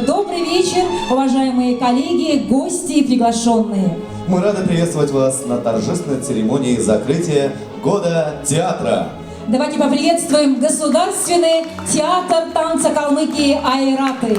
Добрый вечер, уважаемые коллеги, гости и приглашенные. Мы рады приветствовать вас на торжественной церемонии закрытия Года театра. Давайте поприветствуем Государственный театр танца Калмыкии «Айраты».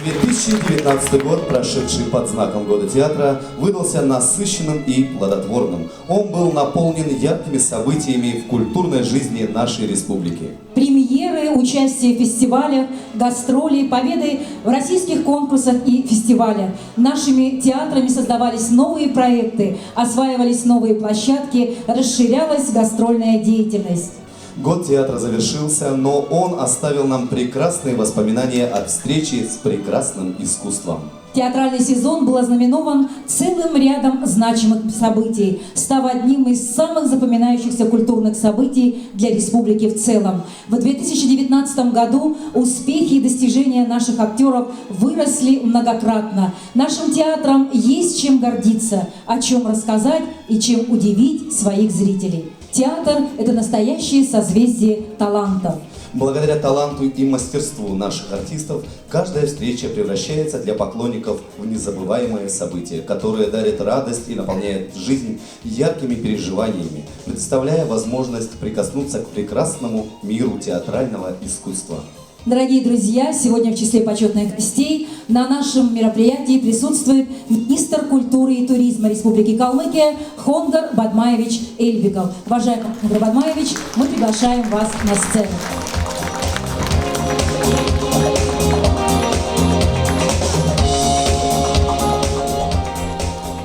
2019 год, прошедший под знаком Года театра, выдался насыщенным и плодотворным. Он был наполнен яркими событиями в культурной жизни нашей республики. Премьеры, участие в фестивалях, гастроли, победы в российских конкурсах и фестивалях. Нашими театрами создавались новые проекты, осваивались новые площадки, расширялась гастрольная деятельность. Год театра завершился, но он оставил нам прекрасные воспоминания от встречи с прекрасным искусством. Театральный сезон был ознаменован целым рядом значимых событий, став одним из самых запоминающихся культурных событий для республики в целом. В 2019 году успехи и достижения наших актеров выросли многократно. Нашим театрам есть чем гордиться, о чем рассказать и чем удивить своих зрителей. Театр – это настоящее созвездие талантов. Благодаря таланту и мастерству наших артистов, каждая встреча превращается для поклонников в незабываемое событие, которое дарит радость и наполняет жизнь яркими переживаниями, предоставляя возможность прикоснуться к прекрасному миру театрального искусства. Дорогие друзья, сегодня в числе почетных гостей на нашем мероприятии присутствует министр культуры и туризма Республики Калмыкия Хонгар Бадмаевич Эльбиков. Уважаемый Хонгар Бадмаевич, мы приглашаем вас на сцену.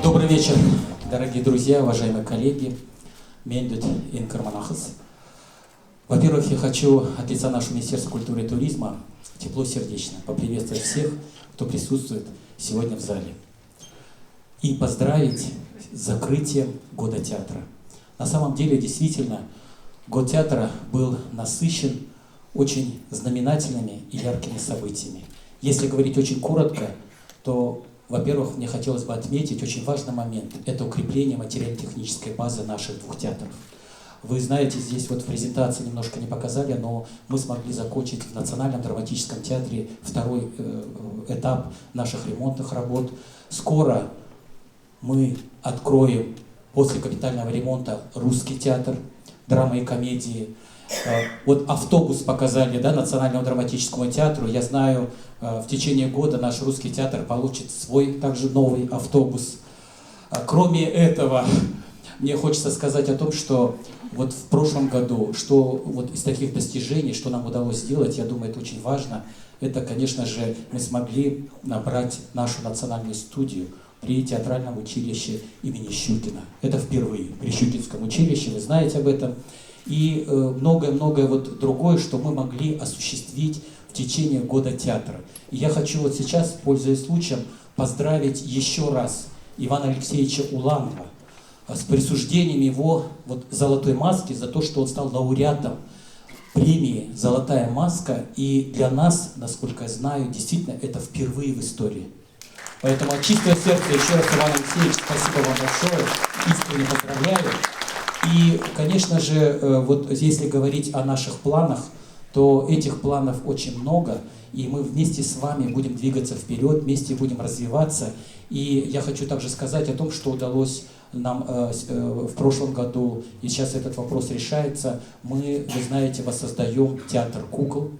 Добрый вечер, дорогие друзья, уважаемые коллеги. Мендут Инкарманахас. Во-первых, я хочу от лица нашего Министерства культуры и туризма тепло сердечно поприветствовать всех, кто присутствует сегодня в зале. И поздравить с закрытием Года театра. На самом деле, действительно, Год театра был насыщен очень знаменательными и яркими событиями. Если говорить очень коротко, то, во-первых, мне хотелось бы отметить очень важный момент. Это укрепление материально-технической базы наших двух театров. Вы знаете, здесь вот в презентации немножко не показали, но мы смогли закончить в Национальном драматическом театре второй этап наших ремонтных работ. Скоро мы откроем после капитального ремонта русский театр драмы и комедии. Вот автобус показали, да, Национальному драматическому театру. Я знаю, в течение года наш русский театр получит свой также новый автобус. Кроме этого, мне хочется сказать о том, что вот в прошлом году, что вот из таких достижений, что нам удалось сделать, я думаю, это очень важно, это, конечно же, мы смогли набрать нашу национальную студию при театральном училище имени Щукина. Это впервые при Щукинском училище, вы знаете об этом. И многое-многое вот другое, что мы могли осуществить в течение Года театра. И я хочу вот сейчас, пользуясь случаем, поздравить еще раз Ивана Алексеевича Уланова с присуждением его вот золотой маски за то, что он стал лауреатом премии «Золотая маска». И для нас, насколько я знаю, действительно это впервые в истории. Поэтому от чистого сердца еще раз, Иван Алексеевич, спасибо вам большое, искренне поздравляю. И, конечно же, вот если говорить о наших планах, то этих планов очень много, и мы вместе с вами будем двигаться вперед, вместе будем развиваться. И я хочу также сказать о том, что удалось нам в прошлом году, и сейчас этот вопрос решается. Мы, вы знаете, воссоздаем театр кукол,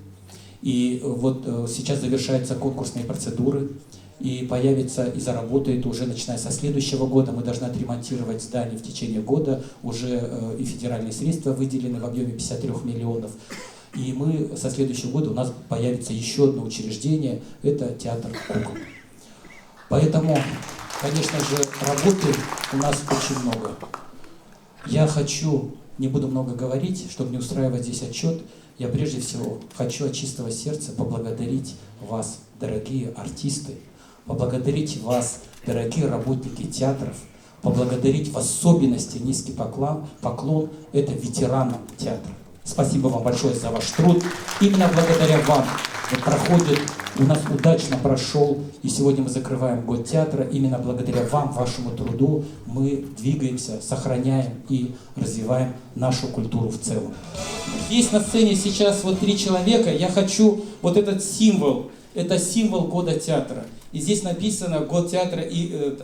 и вот сейчас завершаются конкурсные процедуры, и появится и заработает уже начиная со следующего года. Мы должны отремонтировать здание в течение года, уже и федеральные средства выделены в объеме 53 миллионов. И мы со следующего года у нас появится еще одно учреждение, это театр кукол. Поэтому, конечно же, работы у нас очень много. Я хочу, не буду много говорить, чтобы не устраивать здесь отчет, я прежде всего хочу от чистого сердца поблагодарить вас, дорогие артисты, поблагодарить вас, дорогие работники театров, поблагодарить в особенности низкий поклон это ветеранам театра. Спасибо вам большое за ваш труд. Именно благодаря вам вот проходит, у нас удачно прошел, и сегодня мы закрываем год театра. Именно благодаря вам, вашему труду, мы двигаемся, сохраняем и развиваем нашу культуру в целом. Есть на сцене сейчас вот 3 человека. Я хочу вот этот символ, это символ года театра. И здесь написано год театра, и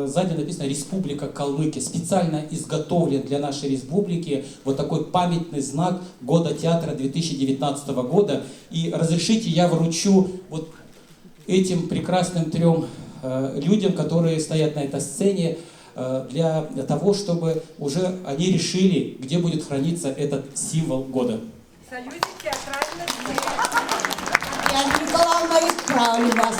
сзади написано Республика Калмыкия. Специально изготовлен для нашей республики вот такой памятный знак года театра 2019 года. И разрешите, я вручу вот этим прекрасным 3 людям, которые стоят на этой сцене, для того, чтобы уже они решили, где будет храниться этот символ года. Союзе театральных деятелей. Яна Николаевна, исправлю вас.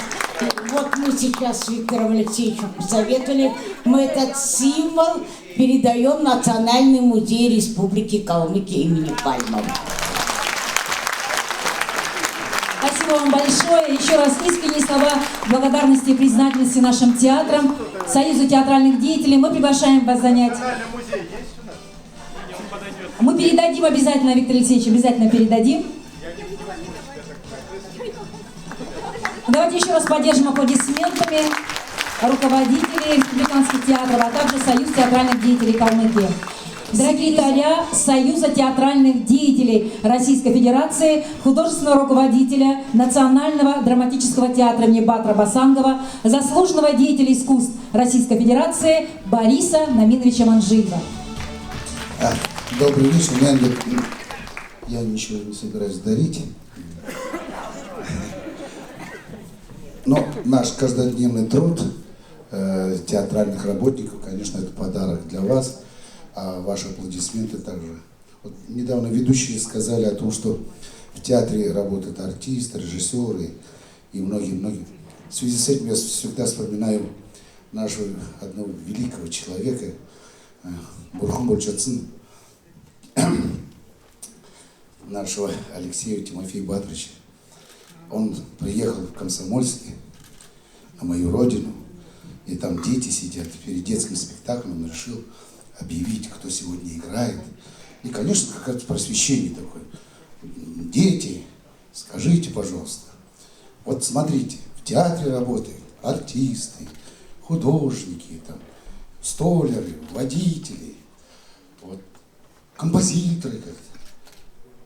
Вот мы сейчас с Виктором Алексеевичем посоветовали, мы этот символ передаем в Национальный музей Республики Калмыкия имени Пальмова. Спасибо вам большое. Еще раз искренние слова благодарности и признательности нашим театрам, Союзу театральных деятелей. Мы приглашаем вас занять. Мы передадим обязательно, Виктор Алексеевич, обязательно передадим. Давайте еще раз поддержим аплодисментами руководителей республиканских театров, а также Союз театральных деятелей Калмыкии. Дорогие друзья, Союза театральных деятелей Российской Федерации, художественного руководителя Национального драматического театра имени Батра Басангова, заслуженного деятеля искусств Российской Федерации Бориса Наминовича Манжиева. Добрый вечер. Я ничего не собираюсь дарить. Но наш каждодневный труд театральных работников, конечно, это подарок для вас, а ваши аплодисменты также. Вот недавно ведущие сказали о том, что в театре работают артисты, режиссеры и многие-многие. В связи с этим я всегда вспоминаю нашего одного великого человека, Бурхан Большацин, нашего Алексея Тимофея Батровича. Он приехал в Комсомольск, на мою родину, и там дети сидят. Перед детским спектаклем он решил объявить, кто сегодня играет. И, конечно, какое-то просвещение такое. Дети, скажите, пожалуйста, вот смотрите, в театре работают артисты, художники, там, столяры, водители, вот, композиторы как-то.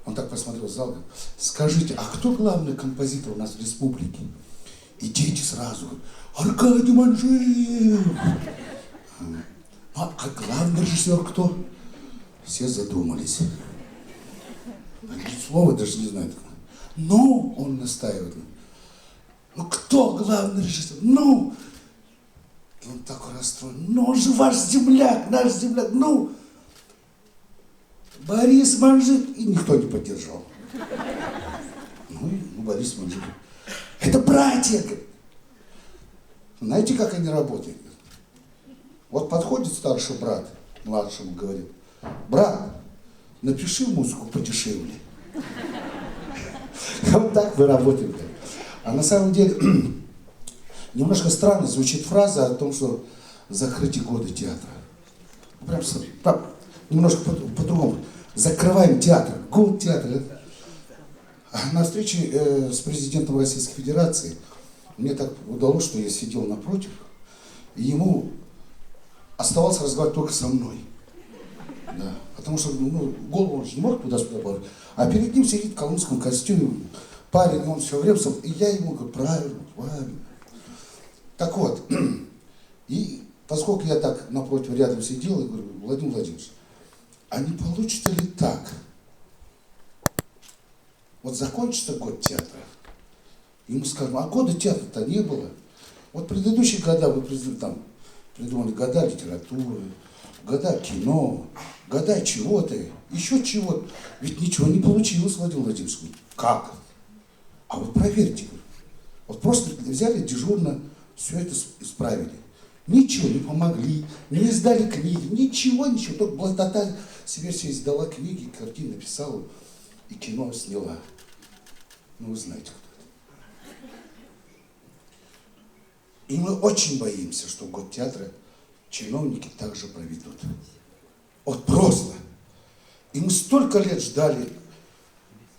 Он так посмотрел в зал, говорит: скажите, а кто главный композитор у нас в республике? И дети сразу говорят: Аркадий Манжиев. А главный режиссер кто? Все задумались. Они слова даже не знают. Ну, он настаивает. Ну, кто главный режиссер? Ну! И он такой расстроен. Ну, он же ваш земляк, наш земляк. Ну! Борис Манжиев. И никто не поддержал. Ну, Борис Манжиев. Это братья. Знаете, как они работают? Вот подходит старший брат, младшему говорит: брат, напиши музыку подешевле. Вот так вы работаете. А на самом деле, немножко странно звучит фраза о том, что закрытие года театра. Прям немножко по-другому. Закрываем театр, год театра. На встрече с президентом Российской Федерации мне так удалось, что я сидел напротив, и ему оставалось разговаривать только со мной. Да. Потому что голову он же не может туда-сюда положить. А перед ним сидит в колымском костюме парень, он все время, и я ему говорю: правильно, правильно. Так вот, и поскольку я так напротив рядом сидел, я говорю: Владимир Владимирович, а не получится ли так? Вот закончится год театра, и мы скажем: а года театра-то не было. Вот предыдущие года вы там придумали года литературы, года кино, года чего-то, еще чего-то. Ведь ничего не получилось, Владимир Владимирович. Как? А вот проверьте. Вот просто взяли дежурно, все это исправили. Ничего не помогли, не издали книги, ничего. Только Блатота себе все издала книги, картины написала и кино сняла. Ну, вы знаете, кто это. И мы очень боимся, что год театра чиновники также проведут. Вот просто. И мы столько лет ждали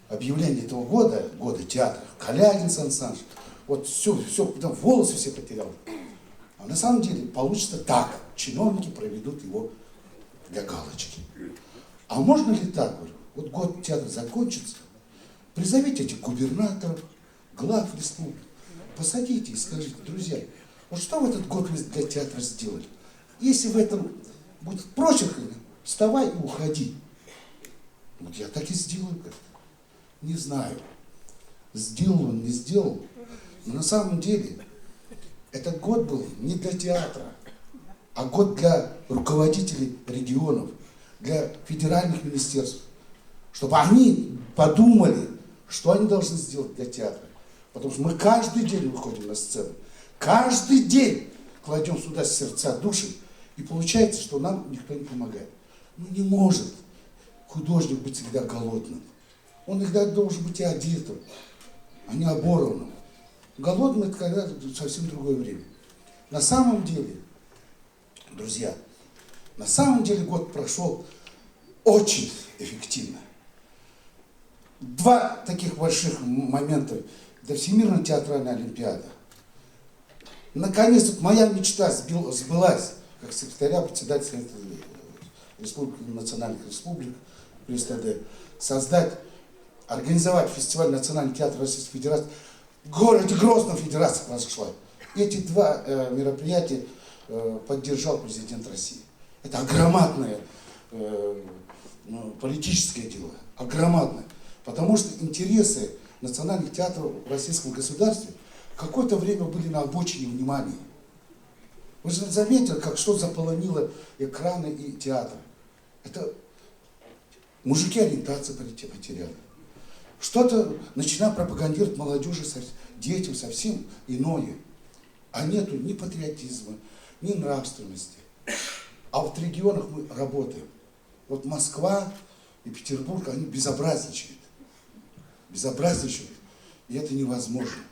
объявление этого года, года театра, Калягин Сан Саныч, вот все, там волосы все потерял. А на самом деле получится так. Чиновники проведут его для галочки. А можно ли так, говорю, вот год театра закончится, призовите этих губернаторов, глав республик, посадите и скажите: друзья, вот что в этот год вы для театра сделали? Если в этом будет прочерк, вставай и уходи. Вот я так и сделаю как-то. Не знаю, сделал он, не сделал. Но на самом деле этот год был не для театра, а год для руководителей регионов, для федеральных министерств, чтобы они подумали, что они должны сделать для театра. Потому что мы каждый день выходим на сцену, каждый день кладем сюда сердца, души, и получается, что нам никто не помогает. Ну не может художник быть всегда голодным. Он иногда должен быть и одетым, а не оборванным. Голодным — это когда совсем другое время. На самом деле, друзья, на самом деле год прошел очень эффективно. Два таких больших момента. Это Всемирная театральная олимпиада. Наконец-то моя мечта сбылась, как секретаря председателя национальных республик при СТД, организовать фестиваль Национальный театр Российской Федерации. В городе Грозном федерация прошла. Эти два мероприятия поддержал президент России. Это огромное политическое дело, огромное. Потому что интересы национальных театров в российском государстве какое-то время были на обочине внимания. Вы же заметили, как что заполонило экраны и театр. Это мужики ориентацию потеряли. Что-то начинают пропагандировать молодежи, детям совсем иное. А нету ни патриотизма, ни нравственности. А вот в регионах мы работаем. Вот Москва и Петербург, они безобразничают. Безобразничают. И это невозможно.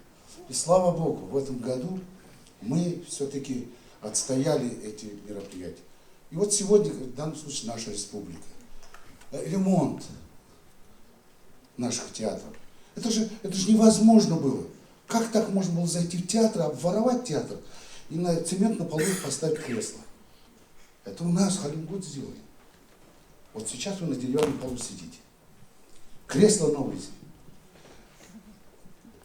И слава Богу, в этом году мы все-таки отстояли эти мероприятия. И вот сегодня, в данном случае, наша республика. Ремонт наших театров. Это же невозможно было. Как так можно было зайти в театр, обворовать театр и на цемент на полу поставить кресло? Это у нас Холливуд сделали. Вот сейчас вы на деревянном полу сидите. Кресло новое.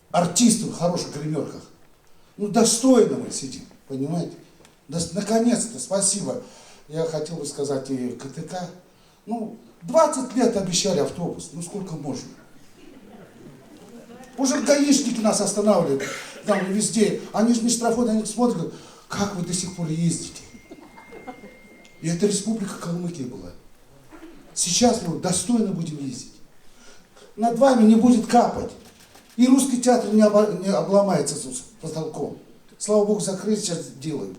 Артисты в хороших гримерках. Ну, достойно мы сидим, понимаете? Наконец-то, спасибо. Я хотел бы сказать и КТК. Ну, 20 лет обещали автобус. Ну, сколько можно? Уже гаишники нас останавливают там везде. Они же не штрафуют, они смотрят, как вы до сих пор ездите. И это республика Калмыкия была. Сейчас мы достойно будем ездить. Над вами не будет капать. И русский театр не обломается с потолком. Слава Богу, закрыть сейчас делают.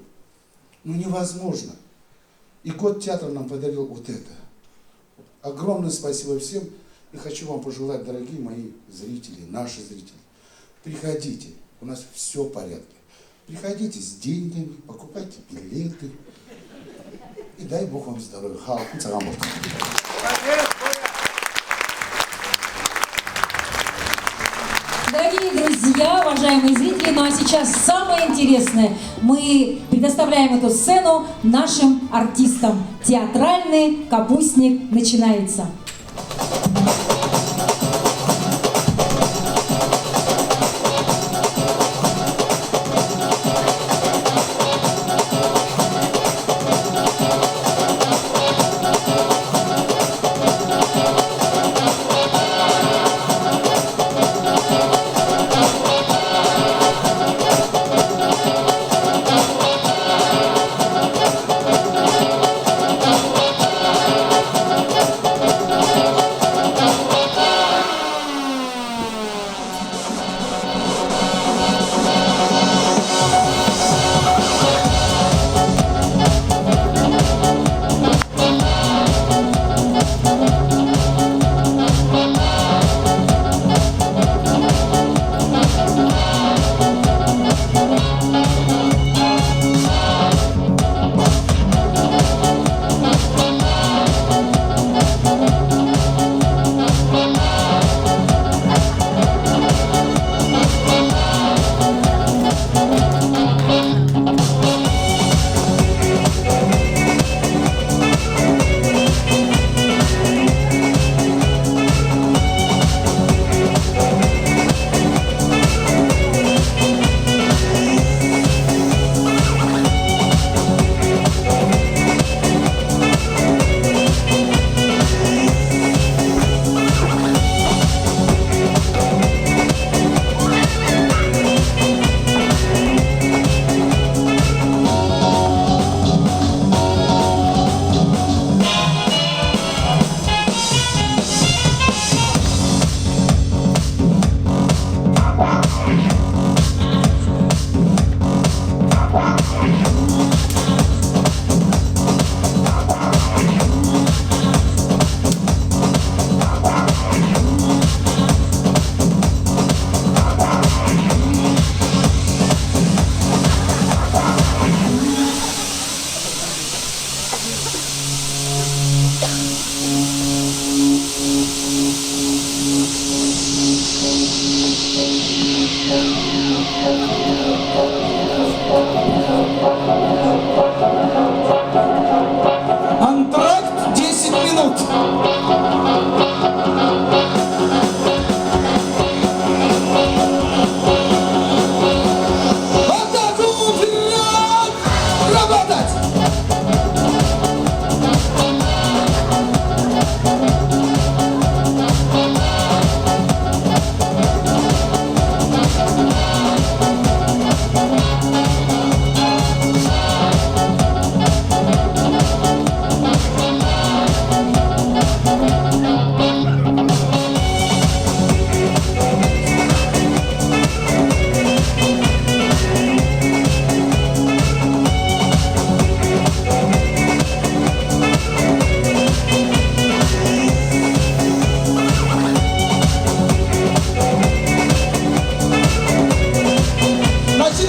Ну невозможно. И год театра нам подарил вот это. Огромное спасибо всем. И хочу вам пожелать, дорогие мои зрители, наши зрители, приходите, у нас все в порядке. Приходите с деньгами, покупайте билеты. И дай Бог вам здоровья. Дорогие друзья, уважаемые зрители, ну а сейчас самое интересное. Мы предоставляем эту сцену нашим артистам. Театральный капустник начинается.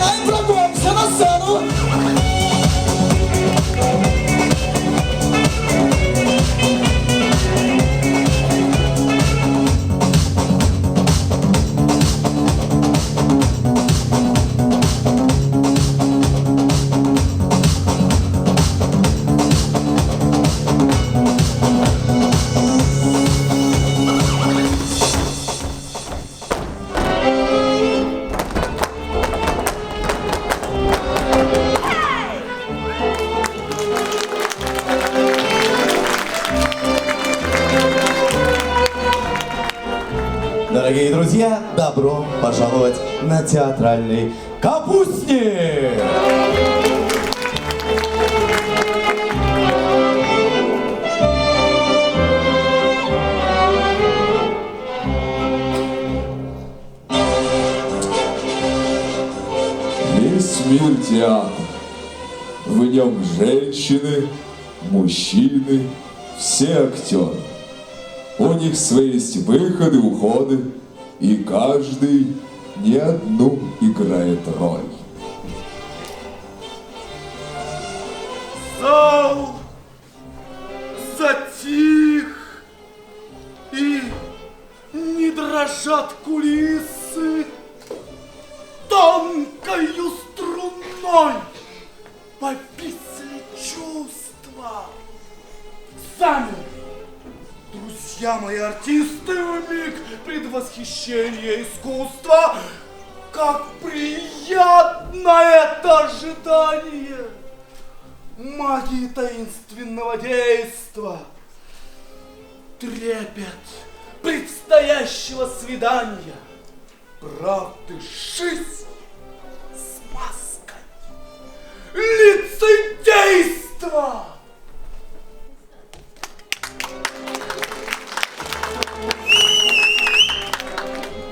встречаем врагов, все на сцену! Дорогие друзья, добро пожаловать на театральный капустник! Весь мир театр. В нем женщины, мужчины, все актеры. У них свои есть выходы, уходы, и каждый не одну играет роль. Зал затих, и не дрожат кулисы, тонкою струной повисли чувства. Замер. Друзья мои артисты, вмиг предвосхищение искусства. Как приятно это ожидание магии таинственного действа, трепет предстоящего свидания, правды жизнь с маской лицедейства.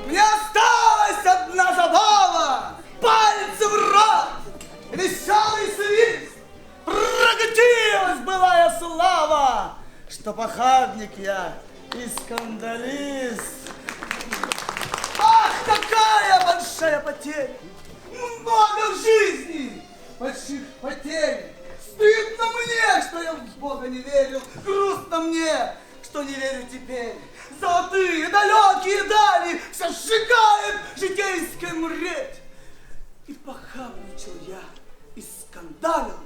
Мне осталась одна забава, пальцы в рот, веселый свист, прокатилась былая слава, что похабник я и скандалист. Ах, какая большая потеря, много в жизни больших потерь. Стыдно мне, что я в Бога не верил, грустно мне, что не верю теперь. Золотые, далекие дали все сжигает житейская мреть. И похабничал я, и скандалил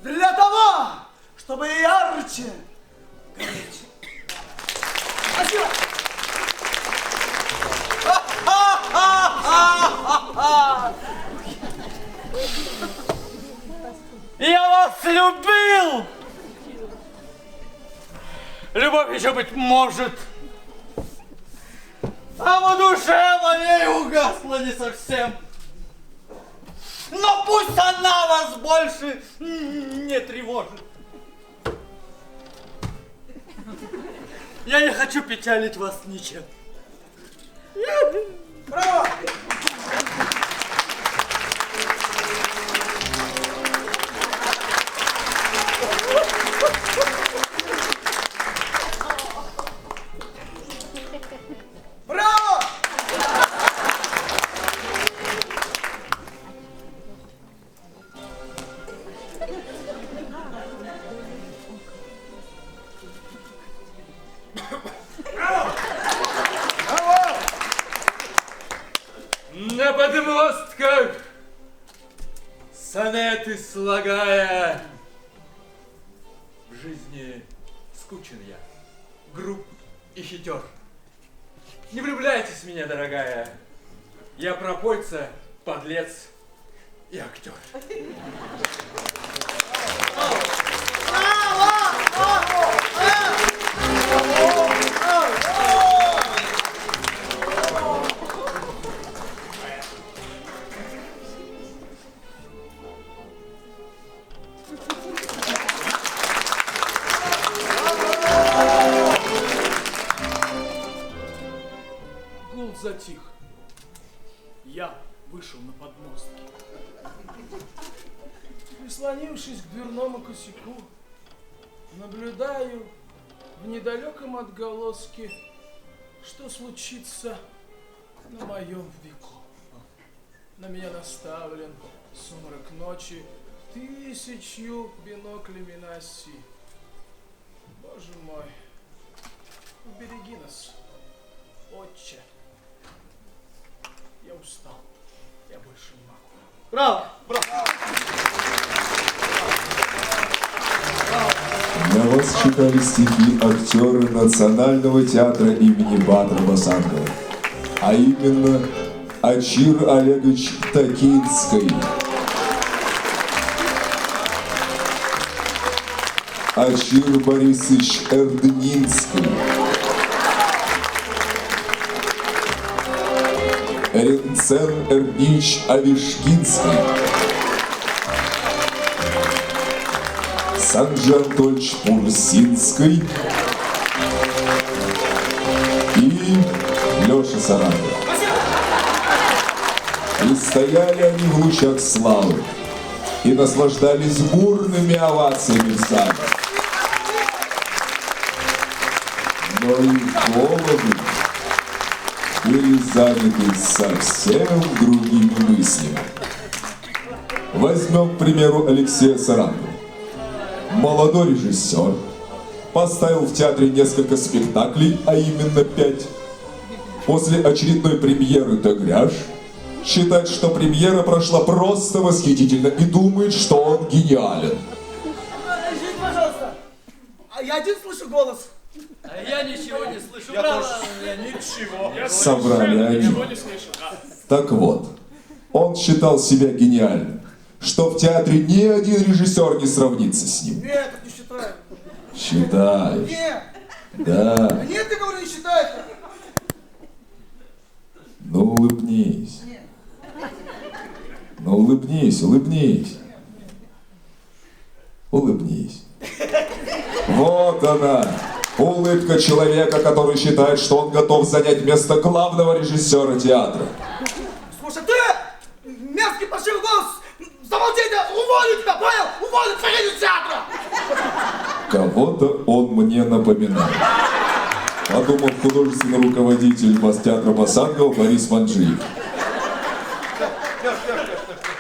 для того, чтобы ярче гореть. Спасибо! Я вас любил! Любовь еще, быть может, а в душе моей угасла не совсем. Но пусть она вас больше не тревожит. Я не хочу печалить вас ничем. Браво! Браво! На подмостках сонеты слагая, в жизни скучен я, груб и хитер. Не влюбляйтесь в меня, дорогая, я пропойца, подлец и актер. Гул затих. Я вышел на подмостки. Прислонившись к дверному косяку, наблюдаю в недалеком отголоске, что случится на моем веку. На меня наставлен сумрак ночи 1000 биноклями на оси. Боже мой, убереги нас, Отче. Я устал, я больше не могу. Браво! Браво! Для вас читали стихи актеры Национального театра имени Батра Басангова, а именно Ачир Олегович Токинский, Ачир Борисович Эрднинский, Эренцен Эрнич Авишкинский, Санджи Анатольевич Пурсинский и Леша Саранов. И стояли они в лучах славы и наслаждались бурными овациями в зале. Но их головы были заняты совсем другими мыслями. Возьмем, к примеру, Алексея Саранова. Молодой режиссер поставил в театре несколько спектаклей, а именно 5. После очередной премьеры «Тагряж» считает, что премьера прошла просто восхитительно и думает, что он гениален. Подождите, пожалуйста. А я один слышу голос. А я ничего не слышу. Я тоже. Я ничего. Соврали они. Ничего не слышу. Так вот, он считал себя гениальным, что в театре ни один режиссер не сравнится с ним. Нет, не считаю. Считаешь? Нет. Да. Нет, ты говорю, не считаю. Ну улыбнись. Ну улыбнись, улыбнись. Улыбнись. Вот она, улыбка человека, который считает, что он готов занять место главного режиссера театра. Слушай, ты, мерзкий паршивый голос, замолчи, уволю тебя, понял? Уволю, выходи из театра! Кого-то он мне напоминает. Подумал художественный руководитель театра Басангова Борис Манджиев. Леш,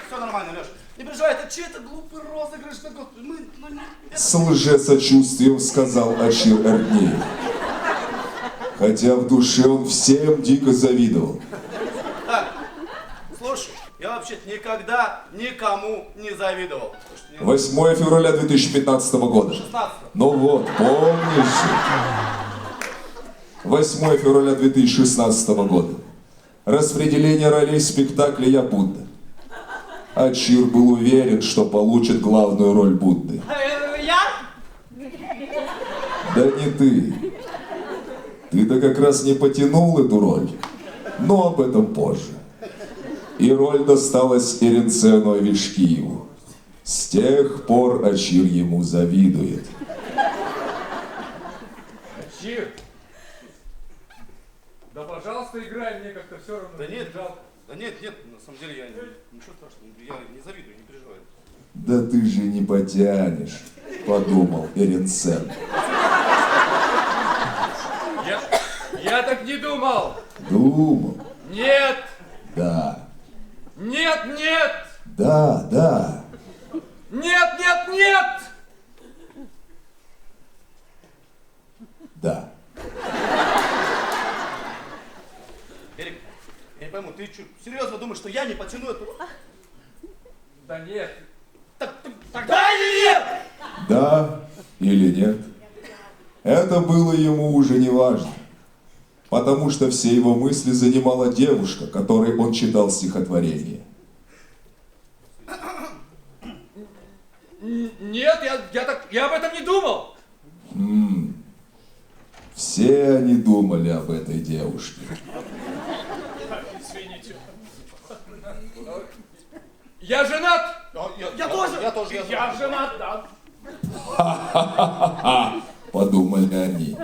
все нормально, Леш. Не переживай, это чей-то глупый розыгрыш. С лжесочувствием сказал Ачир Эрднеев. Хотя в душе он всем дико завидовал. Так, слушай, я вообще-то никогда никому не завидовал. 8 февраля 2015 года. 16. Ну вот, помнишь? 8 февраля 2016 года. Распределение ролей в спектакле «Я Будда». Ачир был уверен, что получит главную роль Будды. Я? Да не ты. Ты-то как раз не потянул эту роль. Но об этом позже. И роль досталась Эренцену Авишкиеву. С тех пор Ачир ему завидует. Ачир! Да пожалуйста, играй, мне как-то все равно. Да нет, жалко. Да нет, на самом деле я ничего страшного, я не завидую, не переживай. Да ты же не потянешь, подумал Эренцен. Я так не думал! Думал. Нет! Да. Нет, нет! Да, да. Нет, нет, нет! Да. Эрик, я не пойму, ты что, серьезно думаешь, что я не потяну эту? Да нет. Тогда или нет? Да или нет? Это было ему уже не важно. Потому что все его мысли занимала девушка, которой он читал стихотворение. Нет, я об этом не думал. Все они думали об этой девушке. Извините. Я женат! Я тоже. Я женат, да. Ха-ха-ха-ха, подумали они.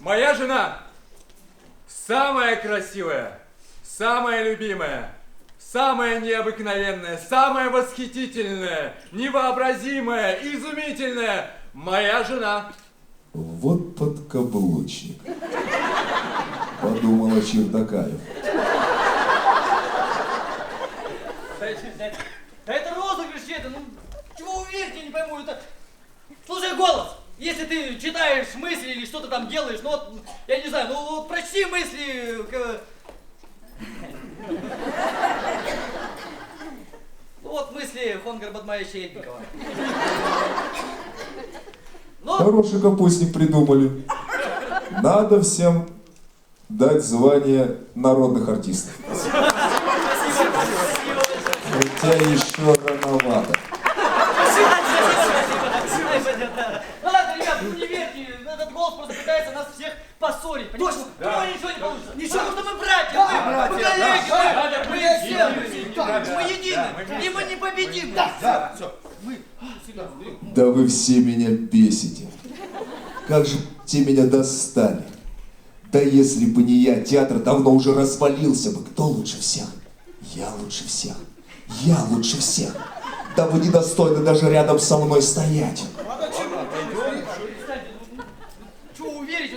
Моя жена самая красивая, самая любимая, самая необыкновенная, самая восхитительная, невообразимая, изумительная. Моя жена. Вот подкаблучник, подумал Ачир Токаев. Да это розыгрыш это, ну чего вы верите, я не пойму, это... Слушай, голос, если ты читаешь мысли или что-то там делаешь, ну вот, я не знаю, ну вот прочти мысли... Ну вот мысли Хонгар Бадмая Щельникова. Ну, Хороший капустник придумали. Надо всем дать звание народных артистов. Хотя еще рановато. Ну ладно, ребят, ну не верьте, этот голос просто пытается нас всех поссорить. Понимаешь? Да. Ничего не получится. Ничего, потому что мы братья, мы коллеги, мы все, мы едины, и мы непобедимы. Да, все. Да вы все меня бесите. Как же те меня достали. Да если бы не я, театр давно уже развалился бы. Кто лучше всех? Я лучше всех. Я лучше всех. Да вы недостойны даже рядом со мной стоять. Чего вы верите?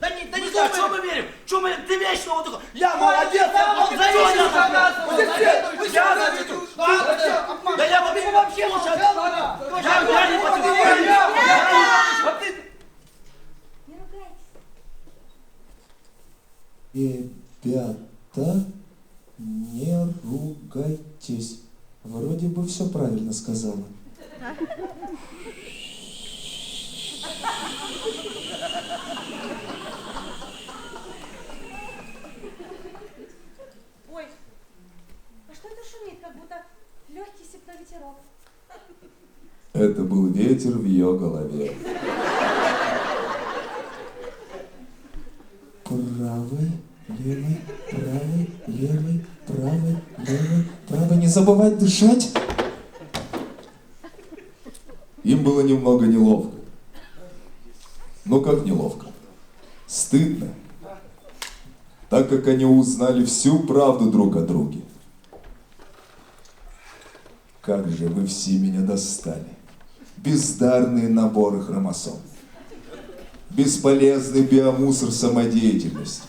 Да не знаю, что мы верим? Что мы, ты вечно вот такой, я молодец, он завидует от нас, я завидую. Да я вообще лучше от тебя. Я не понимаю. Ребята, не ругайтесь. Вроде бы все правильно сказала. Ой, а что это шумит, как будто легкий степной ветерок? Это был ветер в ее голове. Правый, левый, правый, левый, правый, левый, правый. Не забывать дышать. Им было немного неловко. Ну как неловко? Стыдно. Так как они узнали всю правду друг о друге. Как же вы все меня достали. Бездарные наборы хромосом. Бесполезный биомусор самодеятельности.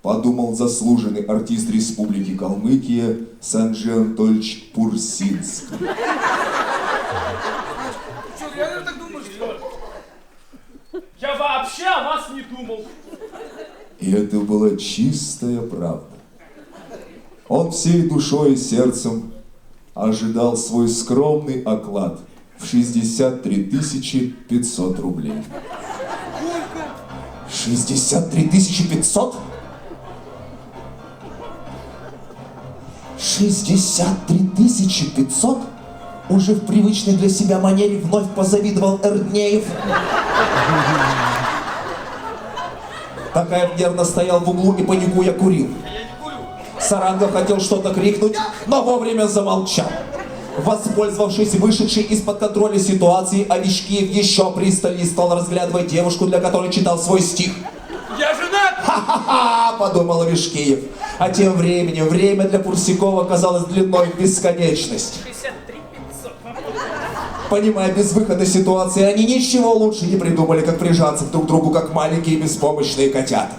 Подумал заслуженный артист Республики Калмыкия Санджи Анатольевич Пурсинский. Что, реально так думаешь? Я вообще о вас не думал. И это была чистая правда. Он всей душой и сердцем ожидал свой скромный оклад в 63 500 рублей. 63 500? 63 500? Уже в привычной для себя манере вновь позавидовал Эрднеев. Такаев нервно стоял в углу и, паникуя, курил. Сарангов хотел что-то крикнуть, но вовремя замолчал. Воспользовавшись вышедшей из-под контроля ситуацией, Овечкиев еще пристальнее стал разглядывать девушку, для которой читал свой стих. Я женат! Ха-ха-ха, подумал Овечкиев. А тем временем время для Пурсякова казалось длиной в бесконечность. 63 500. Понимая безвыходной ситуации, они ничего лучше не придумали, как прижаться друг к другу, как маленькие беспомощные котята.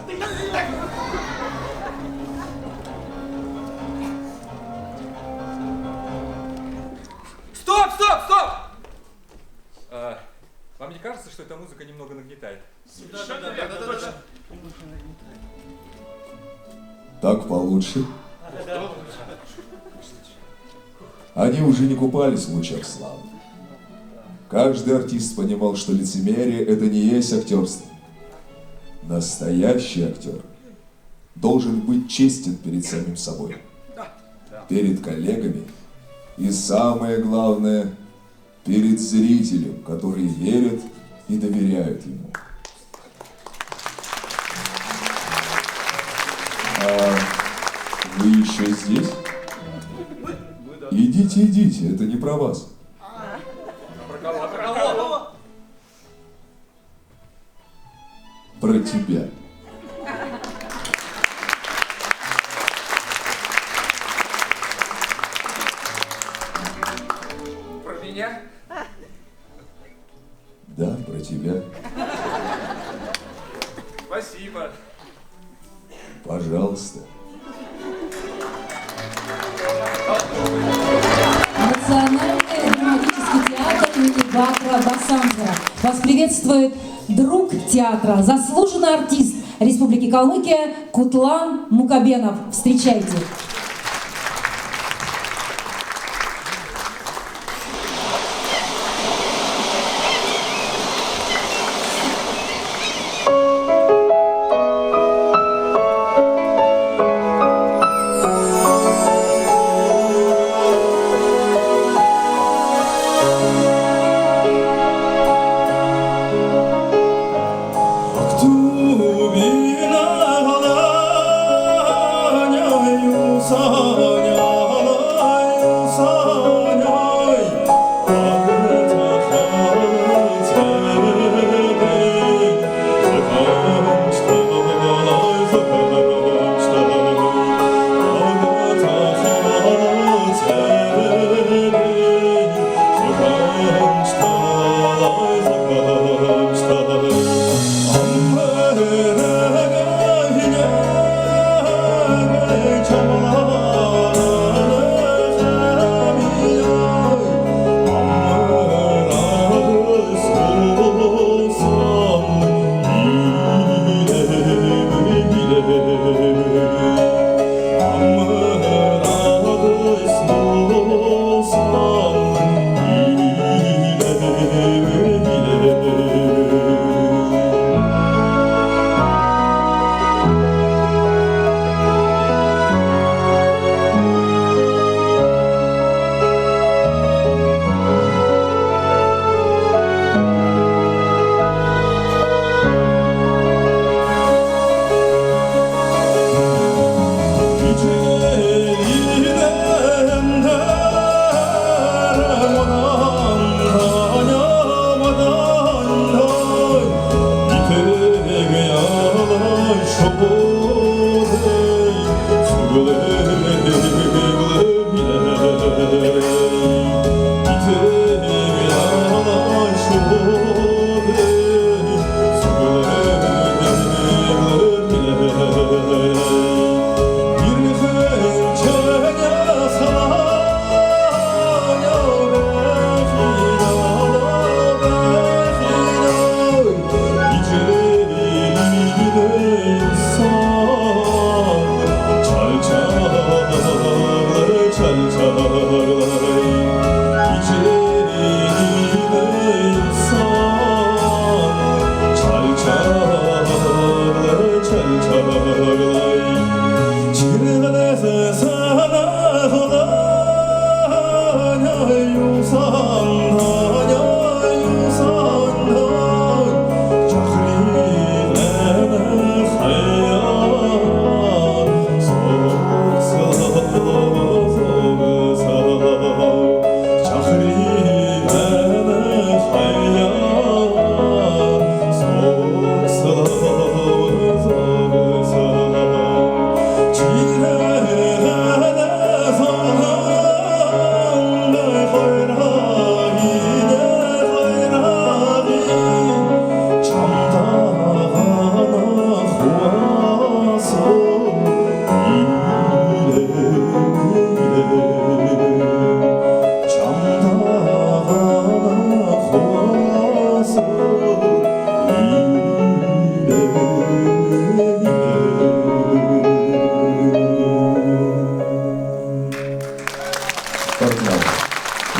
Стоп, стоп, стоп! Вам не кажется, что эта музыка немного нагнетает? Да. Так получше. Они уже не купались в лучах славы. Каждый артист понимал, что лицемерие — это не есть актерство. Настоящий актер должен быть честен перед самим собой, перед коллегами и, самое главное, перед зрителем, который верит и доверяют ему. А вы еще здесь? Идите, идите, это не про вас. Про тебя. Про меня? Да, про тебя. Спасибо. Пожалуйста. Бакра Басанза. Вас приветствует друг театра, заслуженный артист Республики Калмыкия Кутлан Мукабенов. Встречайте.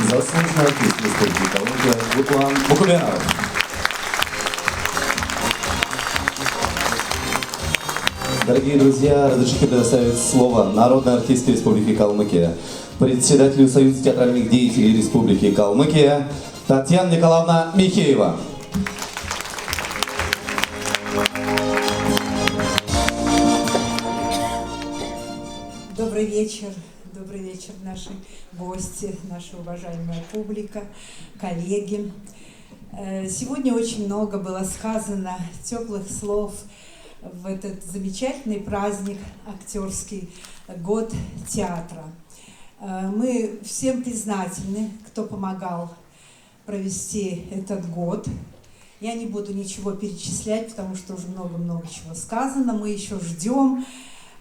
Заслуженный артист Республики Калмыкия Кутлан Мукабенов. Дорогие друзья, разрешите предоставить слово народной артистке Республики Калмыкия, председателю Союза театральных деятелей Республики Калмыкия Татьяна Николаевна Михеева. Добрый вечер, наши гости, наша уважаемая публика, коллеги. Сегодня очень много было сказано теплых слов в этот замечательный праздник, актерский год театра. Мы всем признательны, кто помогал провести этот год. Я не буду ничего перечислять, потому что уже много-много чего сказано. Мы еще ждем,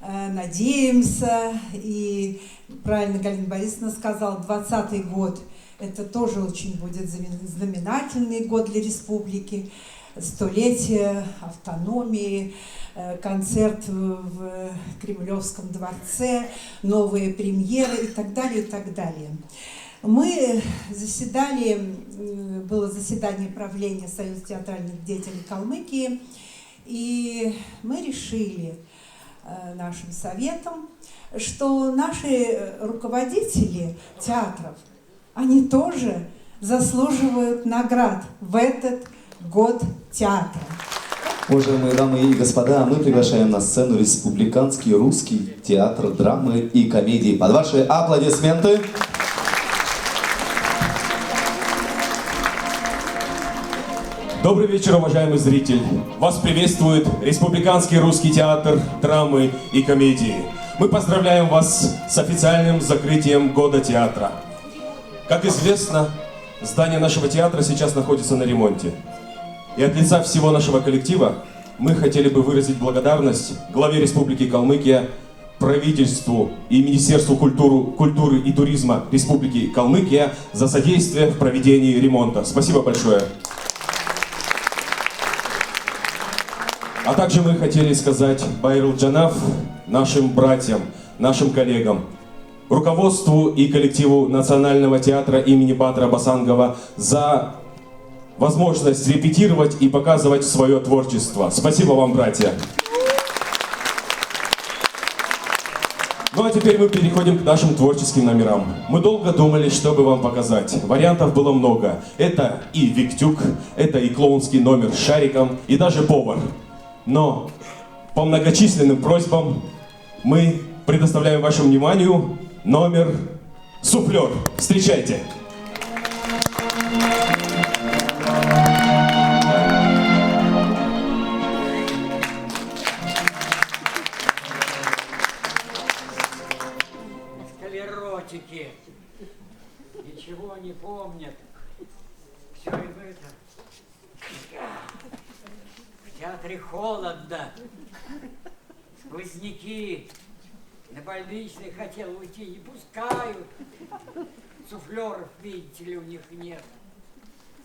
надеемся. И правильно Галина Борисовна сказала, 2020 год Это тоже очень будет знаменательный год для республики. Столетие автономии, концерт в Кремлевском дворце, новые премьеры и так далее, и так далее. Мы заседали, было заседание правления Союза театральных деятелей Калмыкии, и мы решили нашим советом, что наши руководители театров, они тоже заслуживают наград в этот год театра. Уважаемые дамы и господа, мы приглашаем на сцену Республиканский русский театр драмы и комедии. Под ваши аплодисменты. Добрый вечер, уважаемый зритель! Вас приветствует Республиканский русский театр драмы и комедии. Мы поздравляем вас с официальным закрытием года театра. Как известно, здание нашего театра сейчас находится на ремонте. И от лица всего нашего коллектива мы хотели бы выразить благодарность главе Республики Калмыкия, правительству и Министерству культуры и туризма Республики Калмыкия за содействие в проведении ремонта. Спасибо большое. А также мы хотели сказать Байрул Джанав, нашим братьям, нашим коллегам, руководству и коллективу Национального театра имени Бадра Басангова за возможность репетировать и показывать свое творчество. Спасибо вам, братья. Ну а теперь мы переходим к нашим творческим номерам. Мы долго думали, что бы вам показать. Вариантов было много. Это и Виктюк, это и клоунский номер с шариком, и даже повар. Но по многочисленным просьбам мы предоставляем вашему вниманию номер «Суфлер». Встречайте! Склеротики. Ничего не помнят. Все им это... В театре холодно. Сквозняки. На больничный хотел уйти, не пускают. Суфлеров, видите ли, у них нет.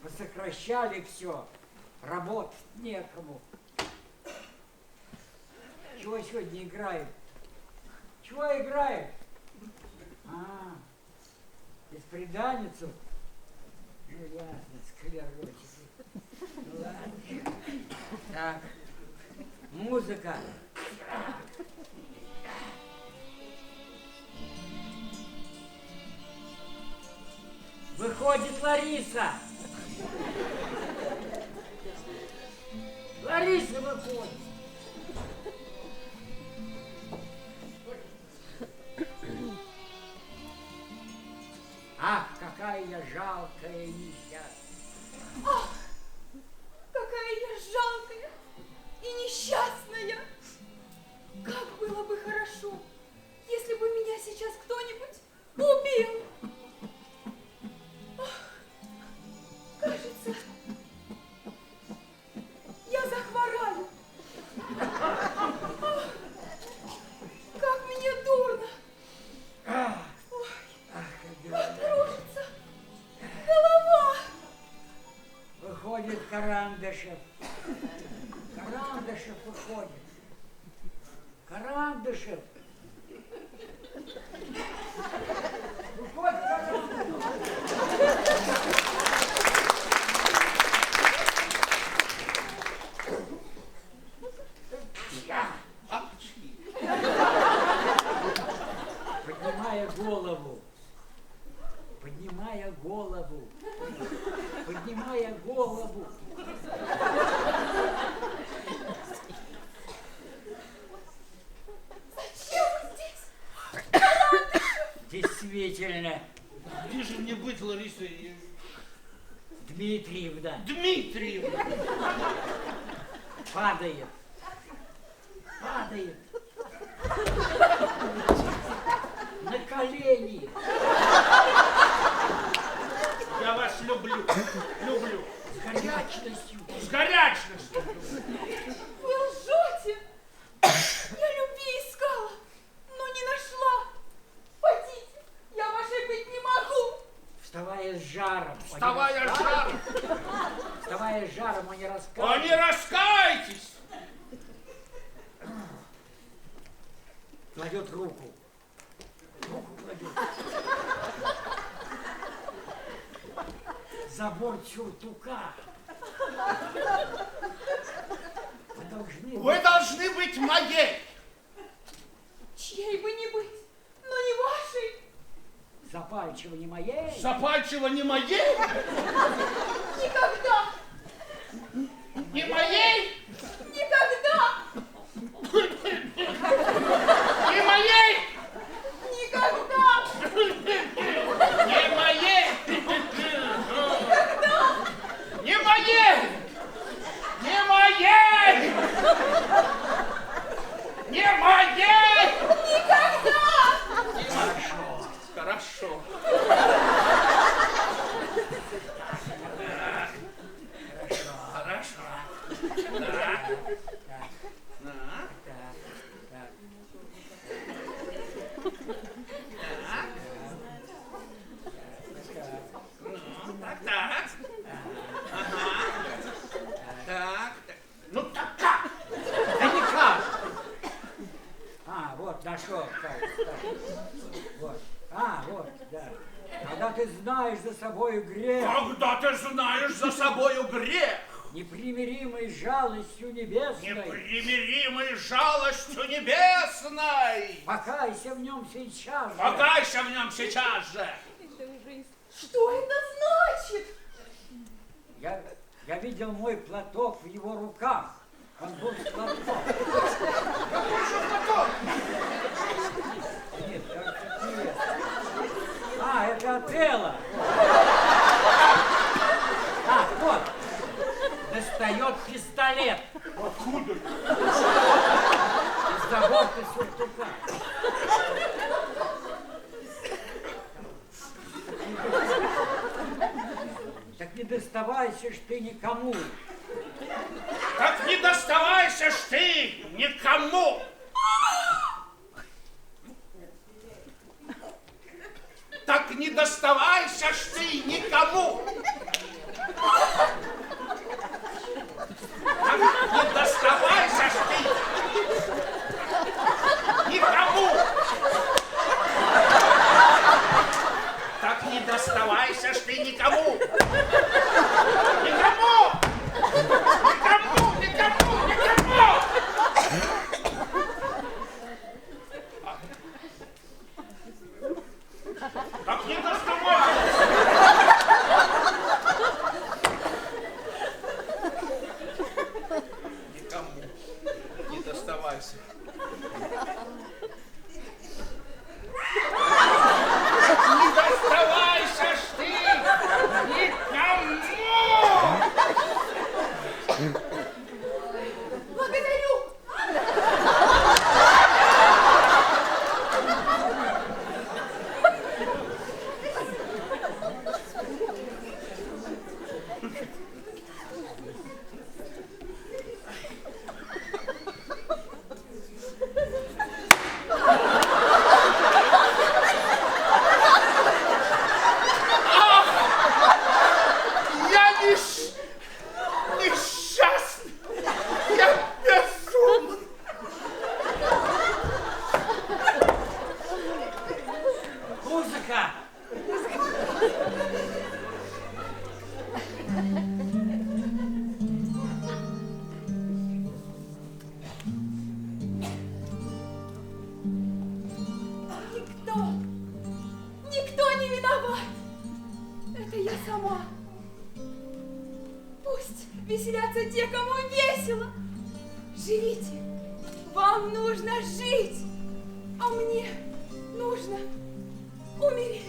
Посокращали все. Работать некому. Чего сегодня играют? Чего играют? А, бесприданницу? Ну ясно, склеротики. Ну ладно. Так, музыка. Выходит Лариса. Лариса выходит. Ах, какая я жалкая и несчастная. Ах, какая я жалкая и несчастная. Как было бы хорошо, если бы меня сейчас кто-нибудь убил. Ах, кажется, я захвораю. Ах, как мне дурно. Как кружится голова. Выходит Карандышев. Карандышев выходит. Карандышев. Выходит Карандышев. Поднимая голову. Поднимая голову. Поднимая голову. Зачем вы здесь? Действительно. Где же мне быть, Лариса? Дмитриевна. Дмитриевна! Падает. Падает. На колени. Я вас люблю. Люблю. С горячностью. С горячностью. Вы лжете. Я любви искала, но не нашла. Пойдите, я вашей быть не могу. Вставая с жаром. Вставая жаром. Вставая жаром, а не О, раскаивайтесь. не раскайтесь! Кладет руку. Руку кладет. Забор сюртука. Вы должны быть моей. Чьей бы не быть, но не вашей. Запальчиво не моей. Запальчиво не моей? Никогда. Не моей? Никогда. Не моей? Никогда. Не моей? Не моей? Не моей? Не моей? Никогда. Хорошо. Хорошо. Так. Так. Ну так как? Да никак. А, вот, нашел. Вот. А, вот, да. Когда ты знаешь за собою грех. Когда ты знаешь за собою грех. Непримиримой жалостью небесной. Непримиримой жалостью небесной. Покайся в нем сейчас же. Покайся в нем сейчас же. Что это значит? Я видел мой платок в его руках. Он был с платком. Какой же платок? Нет, кажется, нет. А, это Отелло. А, вот. Достает пистолет. Откуда? Из-за борта сюртука. Так не доставайся ж ты никому. Так не доставайся ж ты никому. Так не доставайся ж ты никому. Так не доставайся ж ты никому. Так не доставайся ж ты никому. Никому! Никому! Никому! Никому! Так не доставайся! Никому не доставайся. Не доставайся ж ты никому! Благодарю. Я несчастный! Я безумен! Музыка! Никто не виноват. Это я сама. Пусть веселятся те, кому весело. Живите. Вам нужно жить. А мне нужно умереть.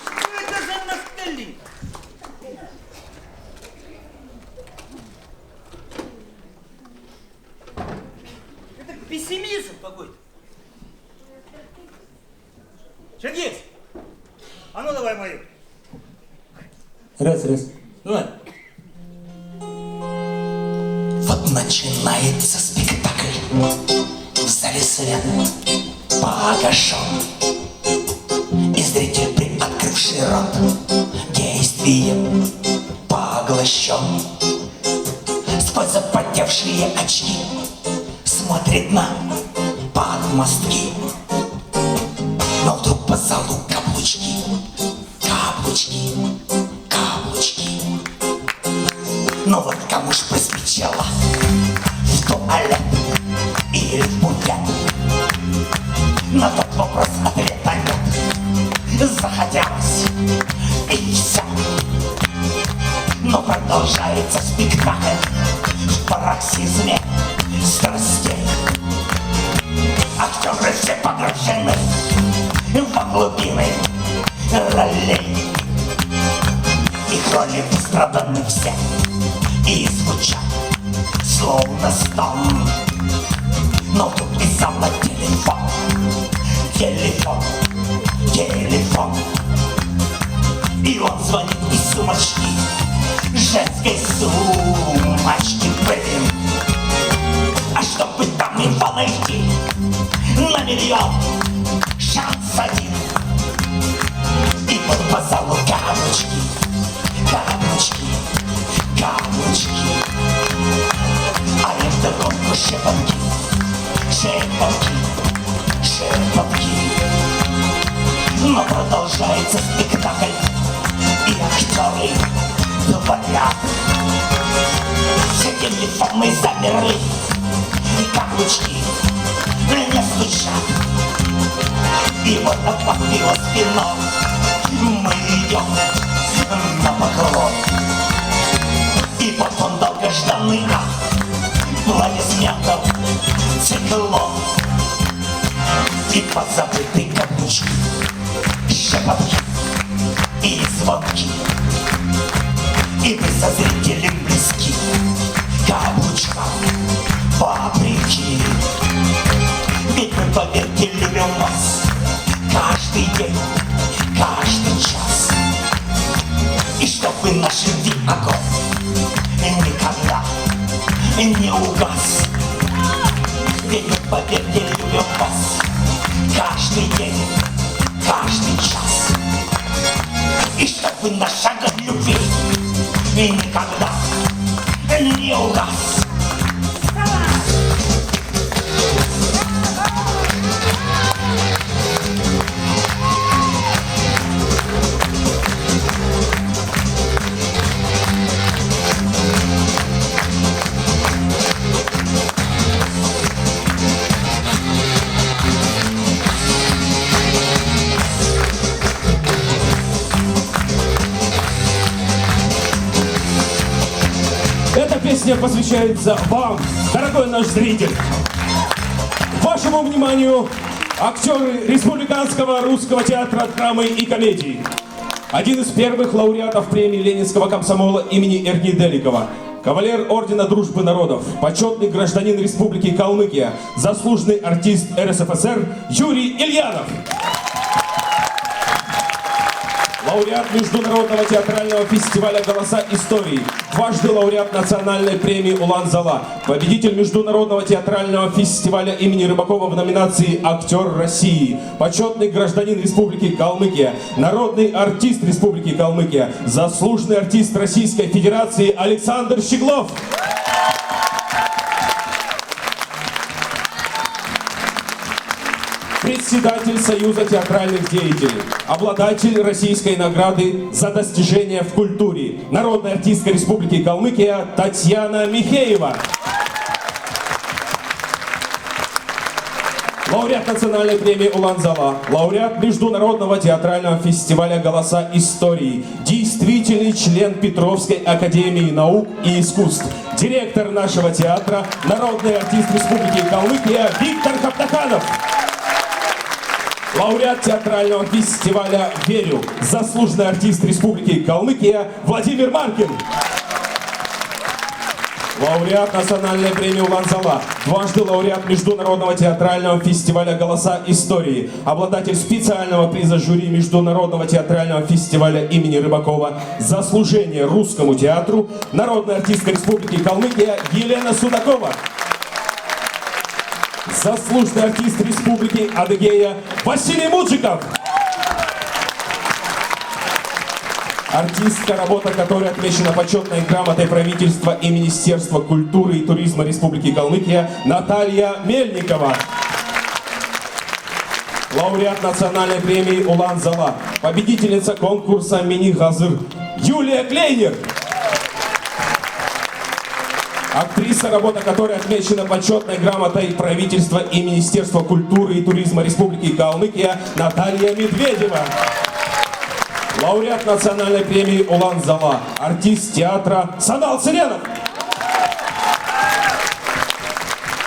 Что это за нафталин? Раз. Давай. Вот начинается спектакль. В зале свет погашен, и зритель, приоткрывший рот, действием поглощен. Сквозь запотевшие очки смотрит на подмостки. Но вдруг по залу каблучки, каблучки, каблучки. Но вот кому ж приспичило в туалет или в буфет? На тот вопрос ответа нет. Захотелось и все. Но продолжается спектакль в пароксизме страстей. Актеры все погружены во глубины ролей. Их роли постраданы все и звучат словно стон. Но тут из зала телефон, телефон, телефон. И он звонит из сумочки, женской сумочки, блин. А чтобы там инфо найти на миллион, шанс один. И вот по залу каблучки, каблучки, каблучки. А им вдогонку шепотки, шепотки, шепотки. Но продолжается спектакль, и актеры говорят. Все телефоны замерли, и каблучки не стучат. И вот от его спиной мы идем на поклон. И вот он долгожданный аплодисментов циклон. И позабытые каблучки, шепотки и звонки. И вы со зрителем близки каблучкам вопреки. Ведь мы, поверьте, любим вас каждый день, каждый час. И чтобы наш любви огонь никогда не угас. Ведь мы, поверьте, любим вас каждый день, каждый час. И чтобы наш огонь любви никогда не угас. Эта песня посвящается вам, дорогой наш зритель. Вашему вниманию актеры Республиканского русского театра драмы и комедии. Один из первых лауреатов премии Ленинского комсомола имени Эрни Деликова. Кавалер Ордена Дружбы Народов, почетный гражданин Республики Калмыкия, заслуженный артист РСФСР Юрий Ильянов. Лауреат Международного театрального фестиваля «Голоса истории», дважды лауреат национальной премии «Улан-Зала», победитель Международного театрального фестиваля имени Рыбакова в номинации «Актер России», почетный гражданин Республики Калмыкия, народный артист Республики Калмыкия, заслуженный артист Российской Федерации Александр Щеглов. Председатель Союза театральных деятелей, обладатель российской награды за достижения в культуре, народная артистка Республики Калмыкия Татьяна Михеева. Лауреат национальной премии «Улан-Зала», лауреат Международного театрального фестиваля «Голоса истории», действительный член Петровской академии наук и искусств, директор нашего театра, народный артист Республики Калмыкия Виктор Хаптаханов. Лауреат театрального фестиваля «Верю», заслуженный артист Республики Калмыкия Владимир Маркин. Лауреат национальной премии «Улан Зала», дважды лауреат Международного театрального фестиваля «Голоса истории», обладатель специального приза жюри Международного театрального фестиваля имени Рыбакова за служение русскому театру, народная артистка Республики Калмыкия Елена Судакова. Заслуженный артист Республики Адыгея Василий Муджиков. Артистка, работа которой отмечена почетной грамотой правительства и Министерства культуры и туризма Республики Калмыкия Наталья Мельникова. Лауреат национальной премии «Улан Зала», победительница конкурса «Мини-Газыр» Юлия Клейнер. Актриса, работа которой отмечена почетной грамотой правительства и Министерства культуры и туризма Республики Калмыкия Наталья Медведева. Лауреат национальной премии «Улан Зала», артист театра Санал Цыренов.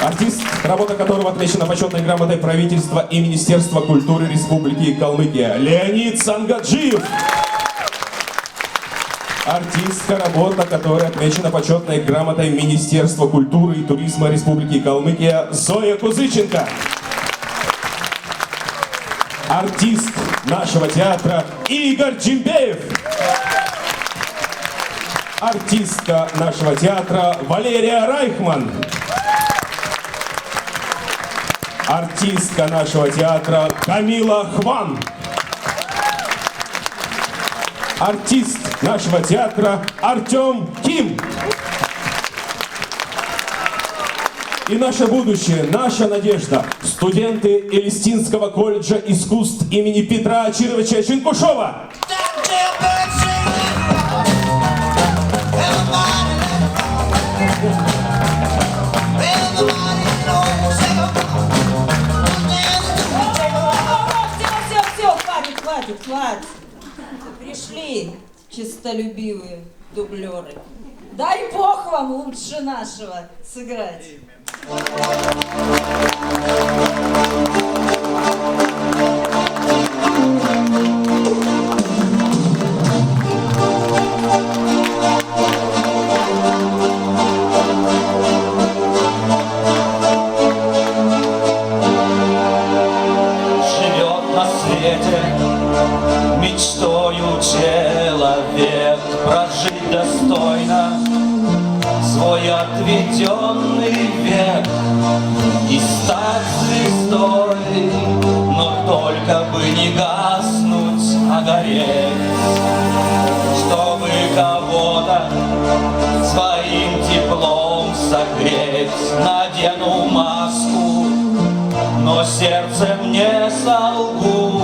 Артист, работа которого отмечена почетной грамотой правительства и Министерства культуры Республики Калмыкия Леонид Сангаджиев. Артистка, работа которой отмечена почетной грамотой Министерства культуры и туризма Республики Калмыкия Зоя Кузыченко. Артист нашего театра Игорь Джимбеев. Артистка нашего театра Валерия Райхман. Артистка нашего театра Камила Хван. Артист нашего театра Артем Ким. И наше будущее, наша надежда. Студенты Элистинского колледжа искусств имени Петра Чировича Чинкушова. Все, хватит. Пришли честолюбивые дублеры. Дай Бог вам лучше нашего сыграть. Живет на свете мечтою человек прожить достойно свой отведенный век и стать звездой, но только бы не гаснуть, а гореть, чтобы кого-то своим теплом согреть. Надену маску, но сердцем не солгу,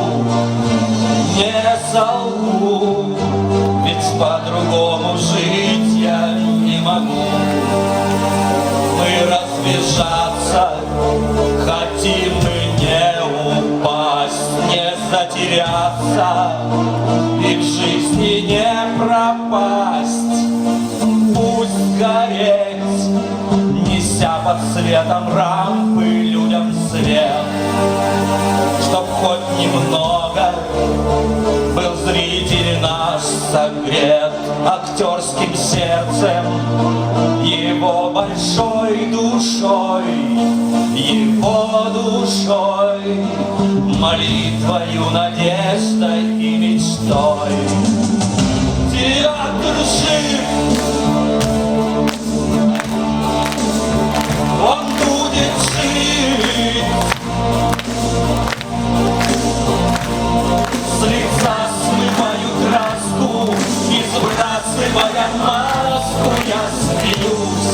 ведь по-другому жить я не могу. Мы разбежаться хотим, мы не упасть, не затеряться и в жизни не пропасть. Пусть гореть, неся под светом рампы людям свет, чтоб хоть немного был зритель наш согрет актерским сердцем, его большой душой, молитвою, надеждой и мечтой. Театр жив, он будет жить. С лица смываю краску и сбрасывая маску, я смеюсь,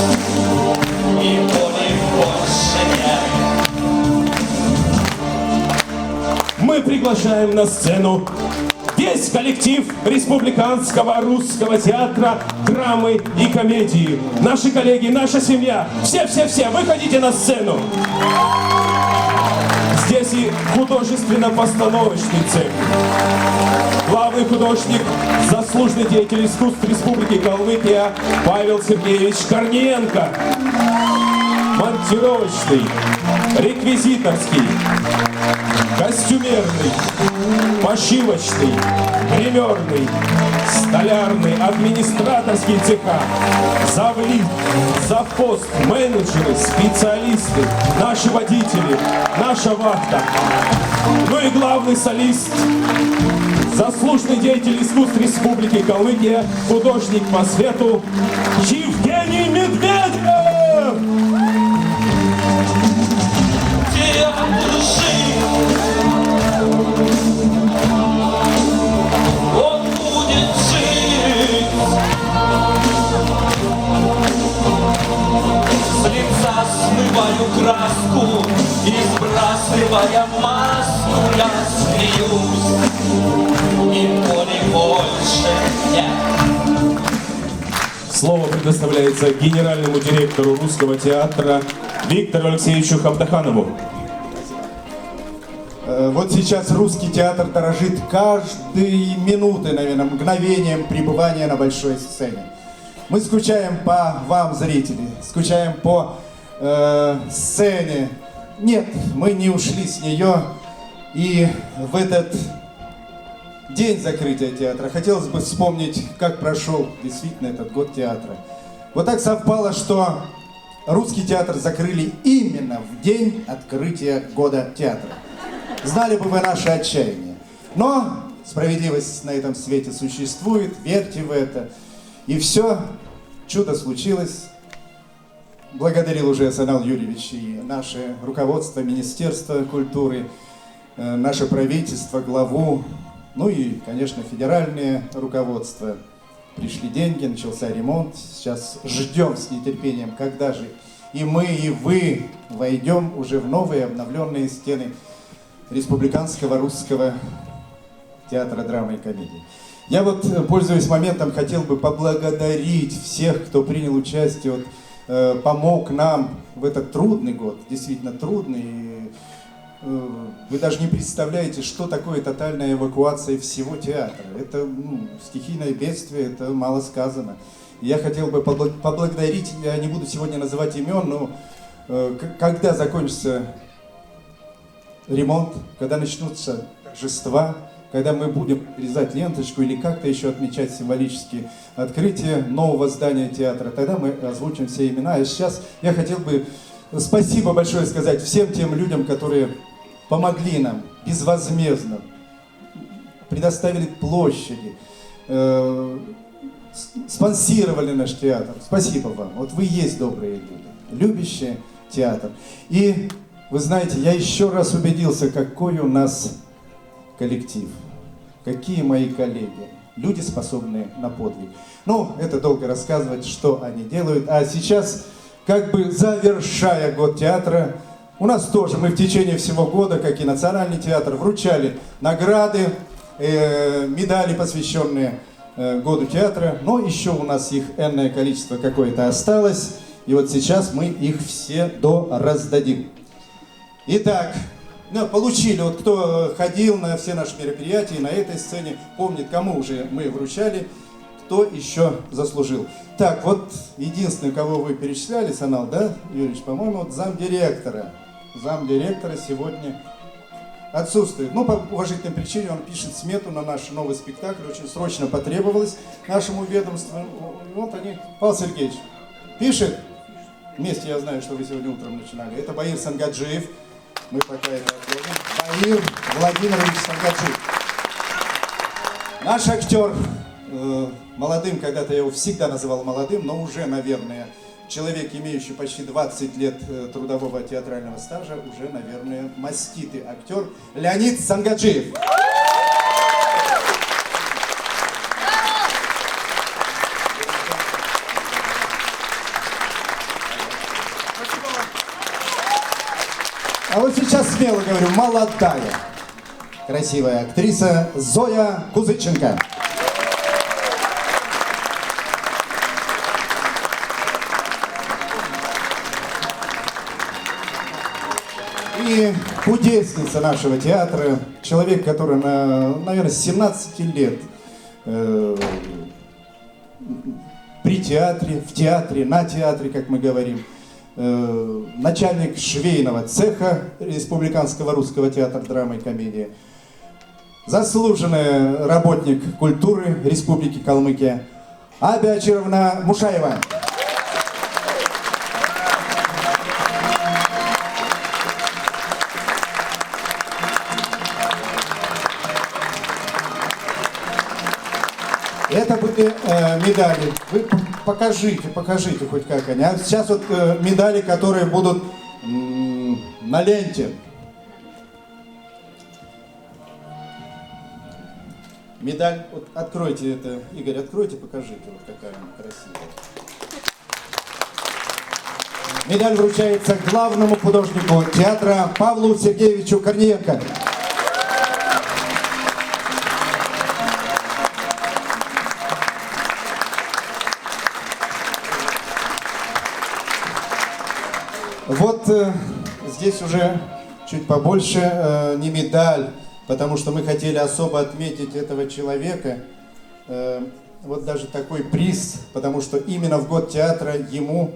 и боли больше нет. Мы приглашаем на сцену весь коллектив Республиканского русского театра драмы и комедии. Наши коллеги, наша семья, все, выходите на сцену. Здесь и художественно-постановочный цех. Главный художник, заслуженный деятель искусств Республики Калмыкия Павел Сергеевич Корниенко. Монтировочный, реквизиторский, костюмерный, пошивочный, гримерный, столярный, администраторские цеха, завлит, завпост, менеджеры, специалисты, наши водители, наша вахта. Ну и главный солист, заслуженный деятель искусств Республики Калмыкия, художник по свету Евгений Медведев! Театр жив, он будет жить. С лица смываю краску и сбрасывая маску, я смеюсь, и боли больше нет. Слово предоставляется генеральному директору Русского театра Виктору Алексеевичу Хабдаханову. Вот сейчас Русский театр дорожит каждой минутой, наверное, мгновением пребывания на большой сцене. Мы скучаем по вам, зрители, скучаем по сцене. Нет, мы не ушли с нее. И в этот день закрытия театра хотелось бы вспомнить, как прошел действительно этот год театра. Вот так совпало, что Русский театр закрыли именно в день открытия года театра. Знали бы вы наше отчаяние. Но справедливость на этом свете существует, верьте в это. И все, чудо случилось. Благодарил уже Санал Юрьевич и наше руководство, Министерство культуры, наше правительство, главу, ну и, конечно, федеральное руководство. Пришли деньги, начался ремонт. Сейчас ждем с нетерпением, когда же и мы, и вы войдем уже в новые обновленные стены Республиканского русского театра драмы и комедии. Я вот, пользуясь моментом, хотел бы поблагодарить всех, кто принял участие, вот, помог нам в этот трудный год, действительно трудный. Вы даже не представляете, что такое тотальная эвакуация всего театра. Это стихийное бедствие, это мало сказано. Я хотел бы поблагодарить, я не буду сегодня называть имен, но когда закончится ремонт, когда начнутся торжества, когда мы будем резать ленточку или как-то еще отмечать символически открытие нового здания театра, тогда мы озвучим все имена. А сейчас я хотел бы спасибо большое сказать всем тем людям, которые помогли нам безвозмездно, предоставили площади, спонсировали наш театр. Спасибо вам. Вот вы есть добрые люди, любящие театр. И вы знаете, я еще раз убедился, какой у нас коллектив, какие мои коллеги, люди, способные на подвиг. Ну, это долго рассказывать, что они делают. А сейчас, как бы завершая год театра, у нас тоже, мы в течение всего года, как и Национальный театр, вручали награды, медали, посвященные году театра. Но еще у нас их энное количество какое-то осталось. И вот сейчас мы их все дораздадим. Итак, получили, вот кто ходил на все наши мероприятия и на этой сцене, помнит, кому уже мы вручали, кто еще заслужил. Так, вот единственный, кого вы перечисляли, Санал, да, Юрьевич, по-моему, вот замдиректора. Замдиректора сегодня отсутствует. Ну, по уважительной причине он пишет смету на наш новый спектакль, очень срочно потребовалось нашему ведомству. Вот они, Павел Сергеевич пишет, вместе я знаю, что вы сегодня утром начинали, это Баир Сангаджиев. Мы пока это отложим. Баир Владимирович Сангаджиев. Наш актер, молодым, когда-то я его всегда называл молодым, но уже, наверное, человек, имеющий почти 20 лет трудового театрального стажа, уже, наверное, маститый актер Леонид Сангаджиев. А вот сейчас смело говорю, молодая, красивая актриса Зоя Кузыченко. И кудесница нашего театра, человек, который, наверное, с 17 лет при театре, в театре, на театре, как мы говорим. начальник швейного цеха Республиканского русского театра драмы и комедии, заслуженный работник культуры Республики Калмыкия Абя Ачировна Мушаева. Это были медали. Вы покажите хоть как они. А сейчас вот медали, которые будут на ленте. Медаль, вот откройте это, Игорь, откройте, покажите, вот какая она красивая. Медаль вручается главному художнику театра Павлу Сергеевичу Корниенко. Вот здесь уже чуть побольше, не медаль, потому что мы хотели особо отметить этого человека. Вот даже такой приз, потому что именно в год театра ему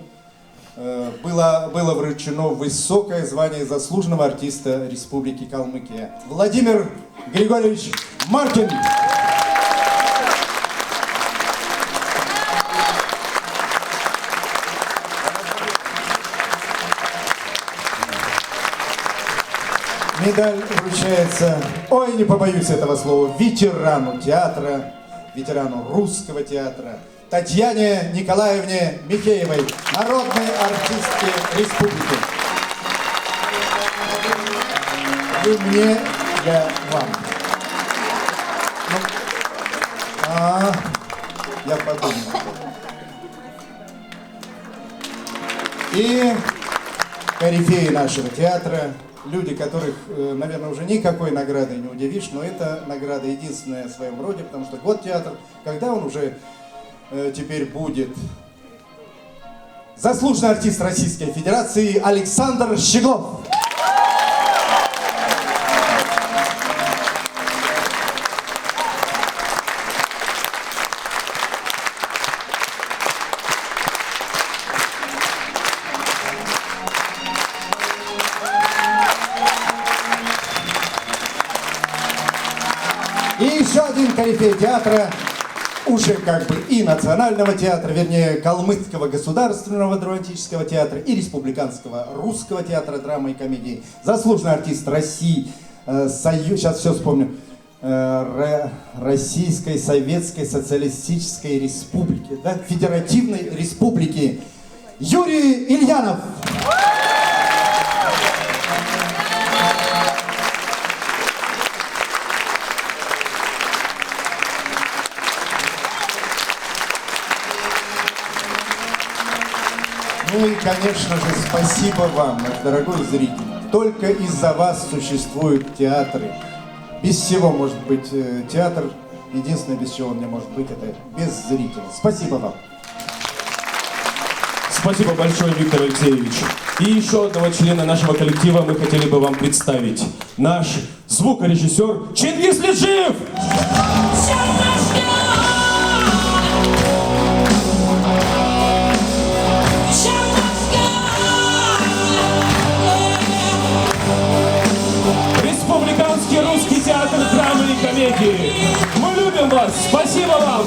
было вручено высокое звание заслуженного артиста Республики Калмыкия. Владимир Григорьевич Маркин. Медаль вручается, ой, не побоюсь этого слова, ветерану театра, ветерану русского театра, Татьяне Николаевне Михеевой, народной артистке республики. Вы мне, я вам. Я подумал. И корифеи нашего театра, люди, которых, наверное, уже никакой наградой не удивишь, но это награда единственная в своем роде, потому что год театра, когда он уже теперь будет? Заслуженный артист Российской Федерации Александр Щеглов. И еще один корифей театра, уже как бы и национального театра, вернее, Калмыцкого государственного драматического театра и Республиканского русского театра драмы и комедии. Заслуженный артист России, сейчас все вспомню, Российской Советской Социалистической Республики, да, Федеративной Республики Юрий Ильянов. Ну и, конечно же, спасибо вам, наш дорогой зритель. Только из-за вас существуют театры. Без всего может быть театр. Единственное, без чего он не может быть, это без зрителей. Спасибо вам. Спасибо большое, Виктор Алексеевич. И еще одного члена нашего коллектива мы хотели бы вам представить. Наш звукорежиссер Чингис Лиджиев! Республиканский русский театр драмы и комедии. Мы любим вас! Спасибо вам!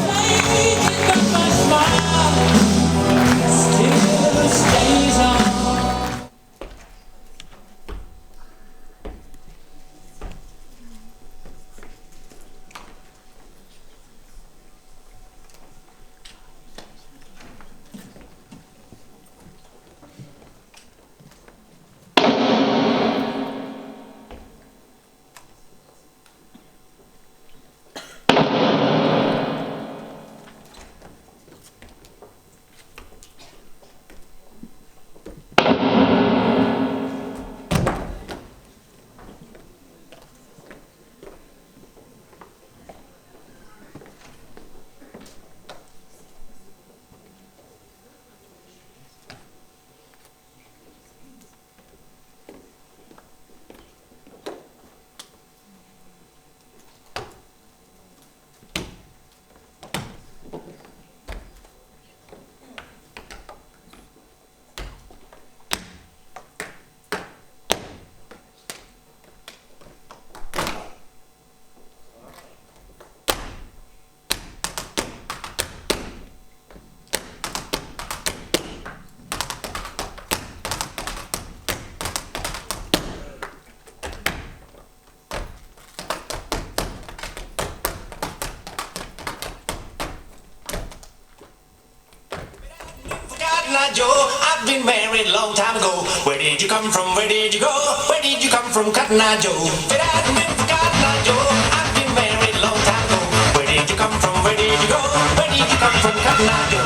Joe? I've been married long time ago. Where did you come from? Where did you go? Where did you come from, Cotton Eye Joe? But I've been Cotton Eye Joe. I've been married long time ago. Where did you come from? Where did you go? Where did you come from, Cotton Eye Joe?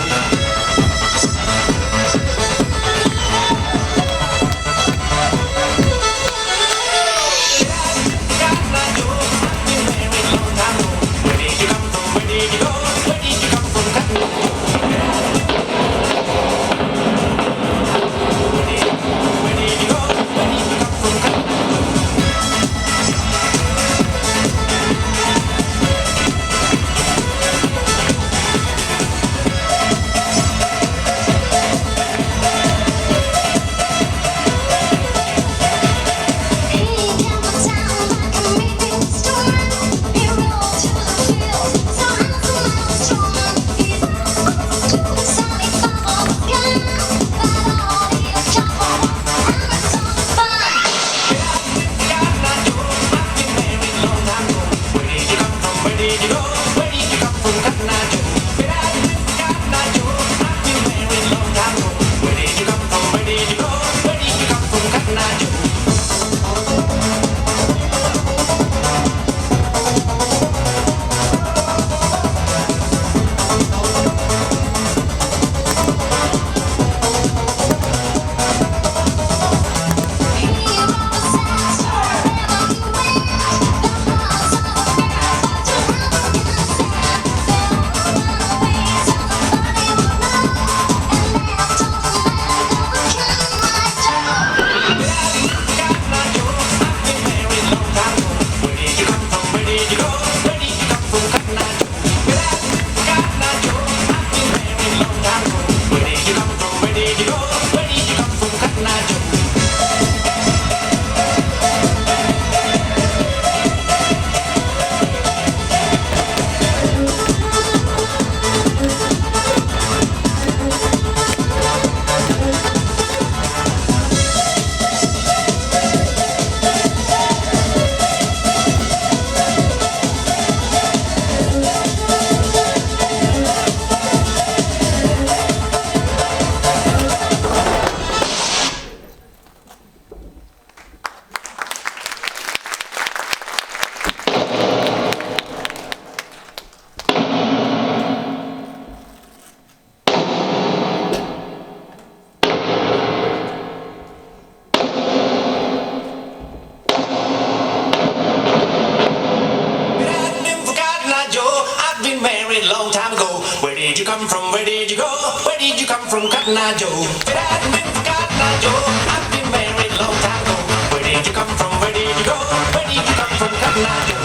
Long time ago, where did you come from? Where did you go? Where did you come from, Cotton Eye Joe? But I've been Cotton Eye Joe. I've been married long time ago. Where did you come from? Where did you go? Where did you come from, Cotton Eye Joe?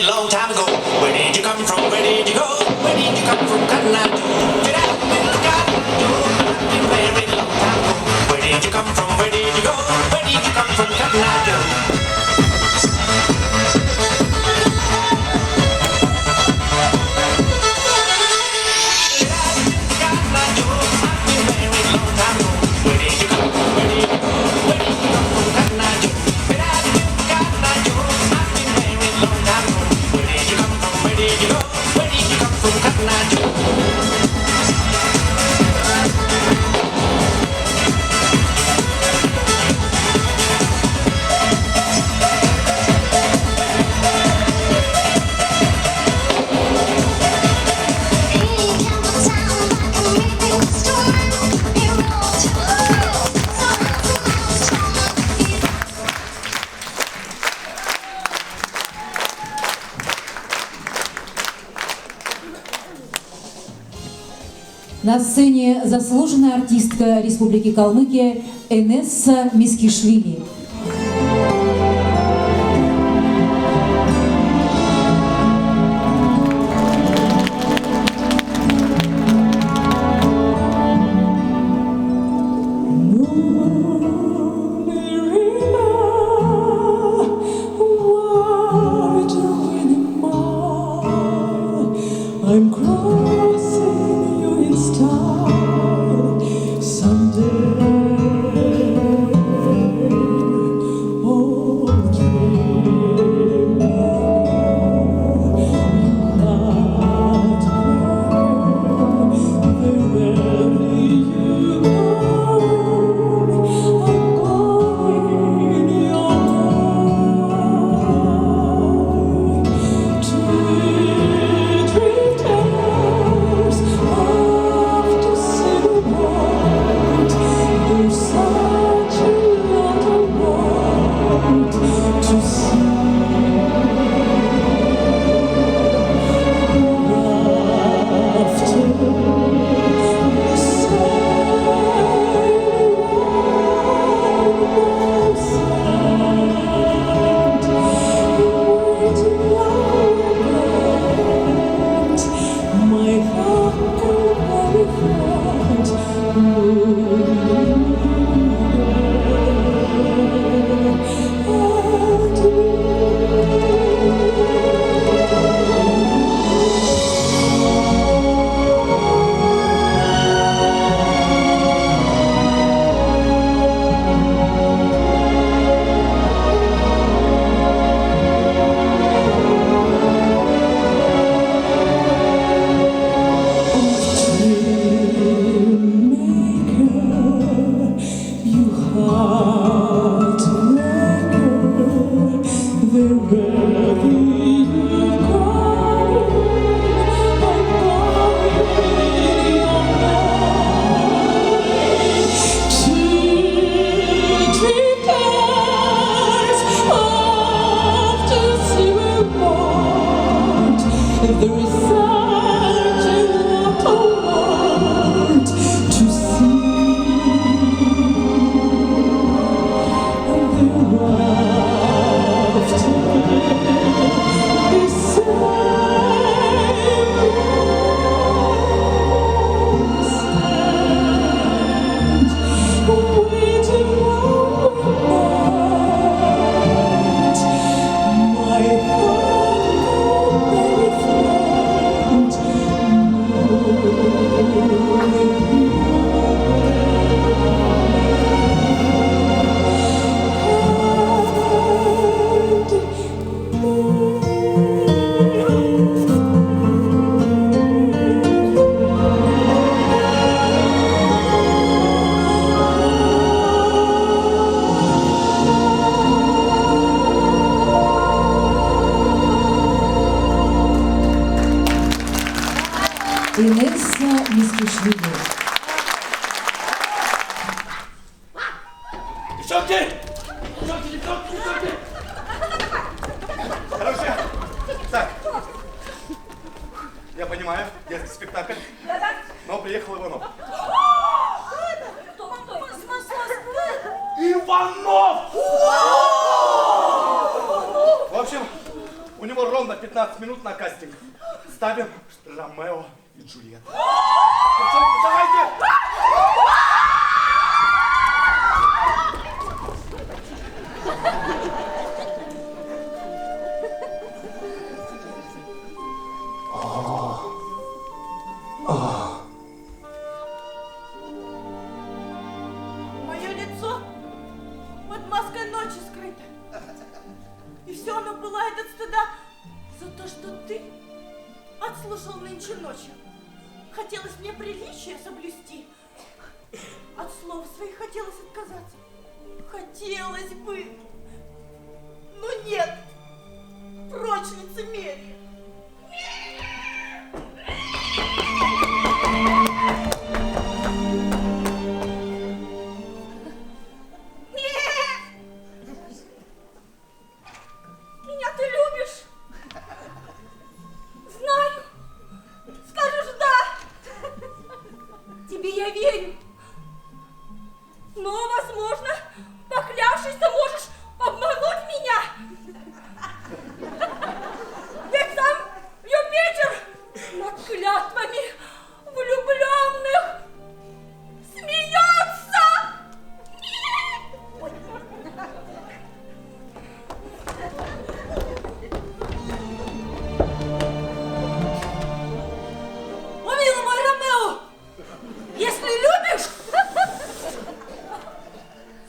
Long time ago, where did you come from? Where did you go? Where did you come from, Cotton Eye Joe? Get out of the Cotton Eye Joe. I've been married long time ago. Where did you come from? Where did you go? Where did you come from? На сцене заслуженная артистка Республики Калмыкия Энесса Мискишвили. I'm crossing you in style someday. Oh, dream wherever you go, I'm going your way to drifters off to see the world. There's such a lot of world to see. My There is such a lot of world to see. Энесса Мискишвили. Девчонки! Девчонки, девчонки, девчонки! Короче, так. Я понимаю, детский спектакль. Но приехал Иванов. Иванов! В общем, у него ровно 15 минут на кастинг. Ставим Ромео и Джульетта. Девчонки, давайте! Мое лицо под маской ночи скрыто. И все оно пылает от стыда за то, что ты отслушал нынче ночью. Хотелось мне приличие соблюсти. От слов своих хотелось отказаться. Хотелось бы. Но нет. Прочь лицемерие. Меня ты любишь? Знаю. Скажешь да. Но, возможно, поклявшись, ты можешь обмануть меня. Ведь сам Юпитер над клятвами влюбленных смеется. О, милый мой Ромео, если любишь,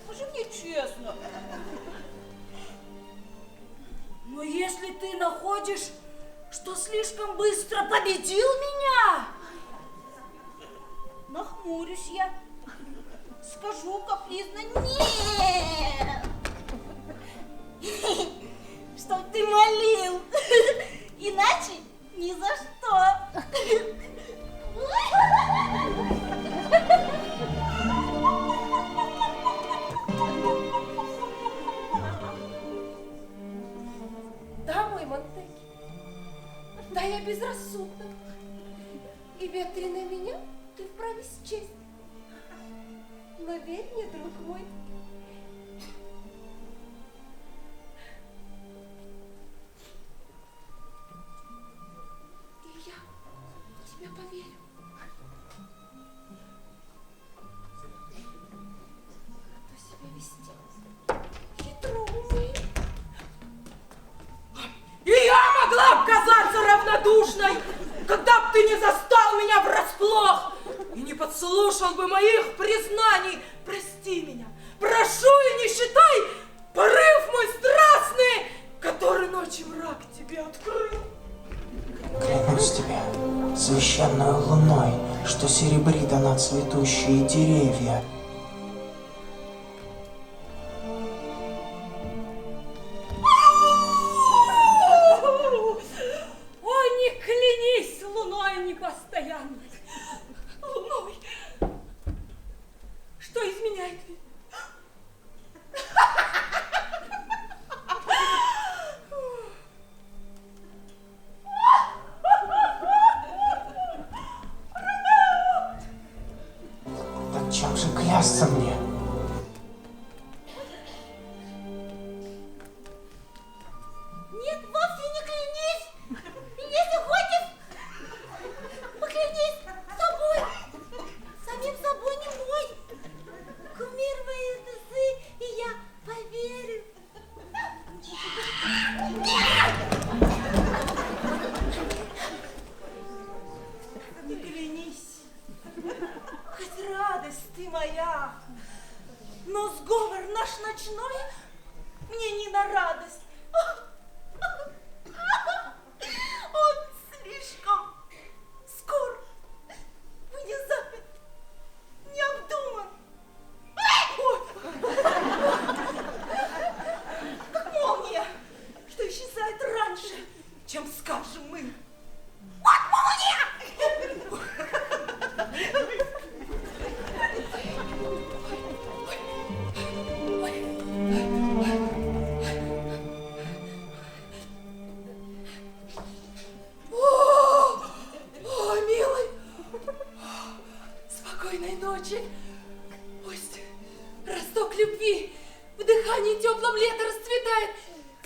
скажи мне честно, но если ты находишь, что слишком быстро победил меня, нахмурюсь я, скажу капризно нет, чтоб ты молил, иначе ни за что. Да, мой Монтеки, да, я безрассудна, и ветреный меня ты вправе счесть. Но верь мне, друг мой, и я тебе поверю. Кто себя вести хитро умеет. И я могла оказаться равнодушной, когда б ты не застал меня врасплох и не подслушал бы моих признаний. Прости меня, прошу и не считай порыв мой страстный, который ночью враг тебе открыл. Клянусь тебе, священной луной, что серебрит она цветущие деревья. Ой, не клянись луной непостоянной, луной, что изменяет ведь. Так чем же клясться мне? Нет, вовсе не клянись! Если хочешь, поклянись собой! Самим собой не мой! Кумир моей души, и я поверю! Не клянись! Хоть радость ты моя! Но сговор наш ночной мне не на радость! Он слишком скор, внезапен, необдуман. Как молния, что исчезает раньше, чем скажем мы. Вот молния! О, милый, спокойной ночи. Пусть росток любви в дыхании теплом лета расцветает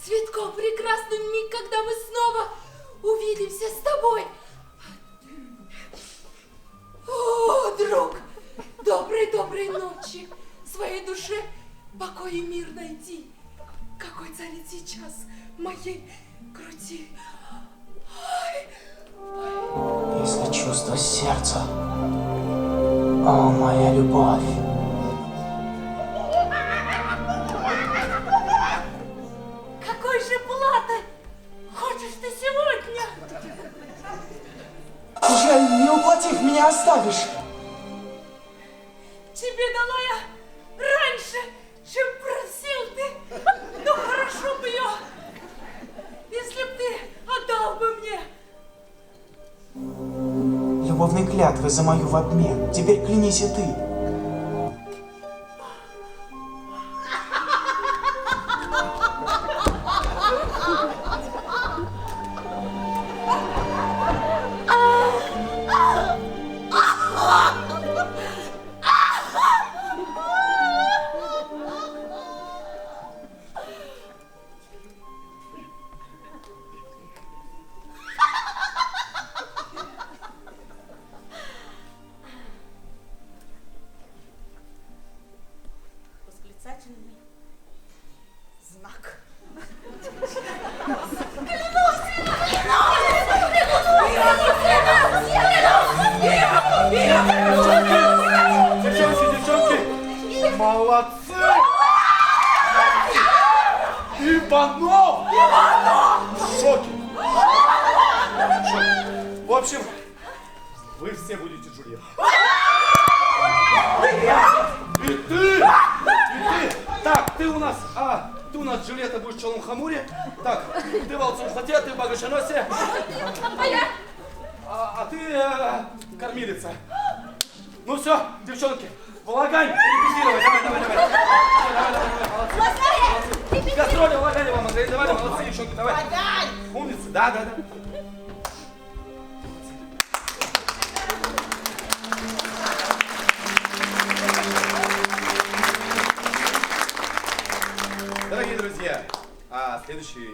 цветком прекрасным миг, когда мы снова увидимся с тобой. О, друг, доброй ночи. Своей душе покой и мир найти. Какой царит сейчас в моей груди. Если чувство сердца, о, моя любовь. Какой же платы хочешь ты сегодня? Жаль, не уплатив, меня оставишь. Тебе дала я раньше, чем просил ты. Ну хорошо бы я, если б ты отдал бы мне. Любовной клятвы за мою в обмен. Теперь клянись и ты. обязательный знак. Девчонки, молодцы! Иванов! В шоке! В общем, вы все будете Джульетта. И ты! Так, ты у нас Джульетта будешь в Челом Хамуре. Так, ты в Алцом Штате, ты в Багашаносе. А ты кормилица. Ну все, девчонки, Влагань, репетировать. Давай. Молодцы. Гастроли, Влагань вам организовали, молодцы, девчонки, давай. Умницы, да. Дорогие друзья, следующий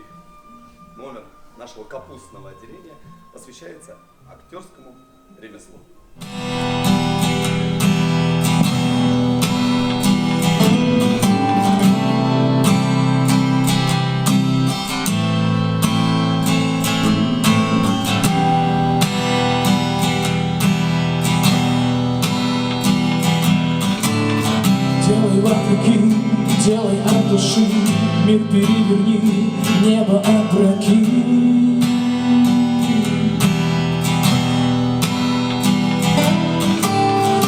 номер нашего капустного отделения посвящается актерскому ремеслу. Делай вопреки, делай от души, мир переверни, небо опрокинь.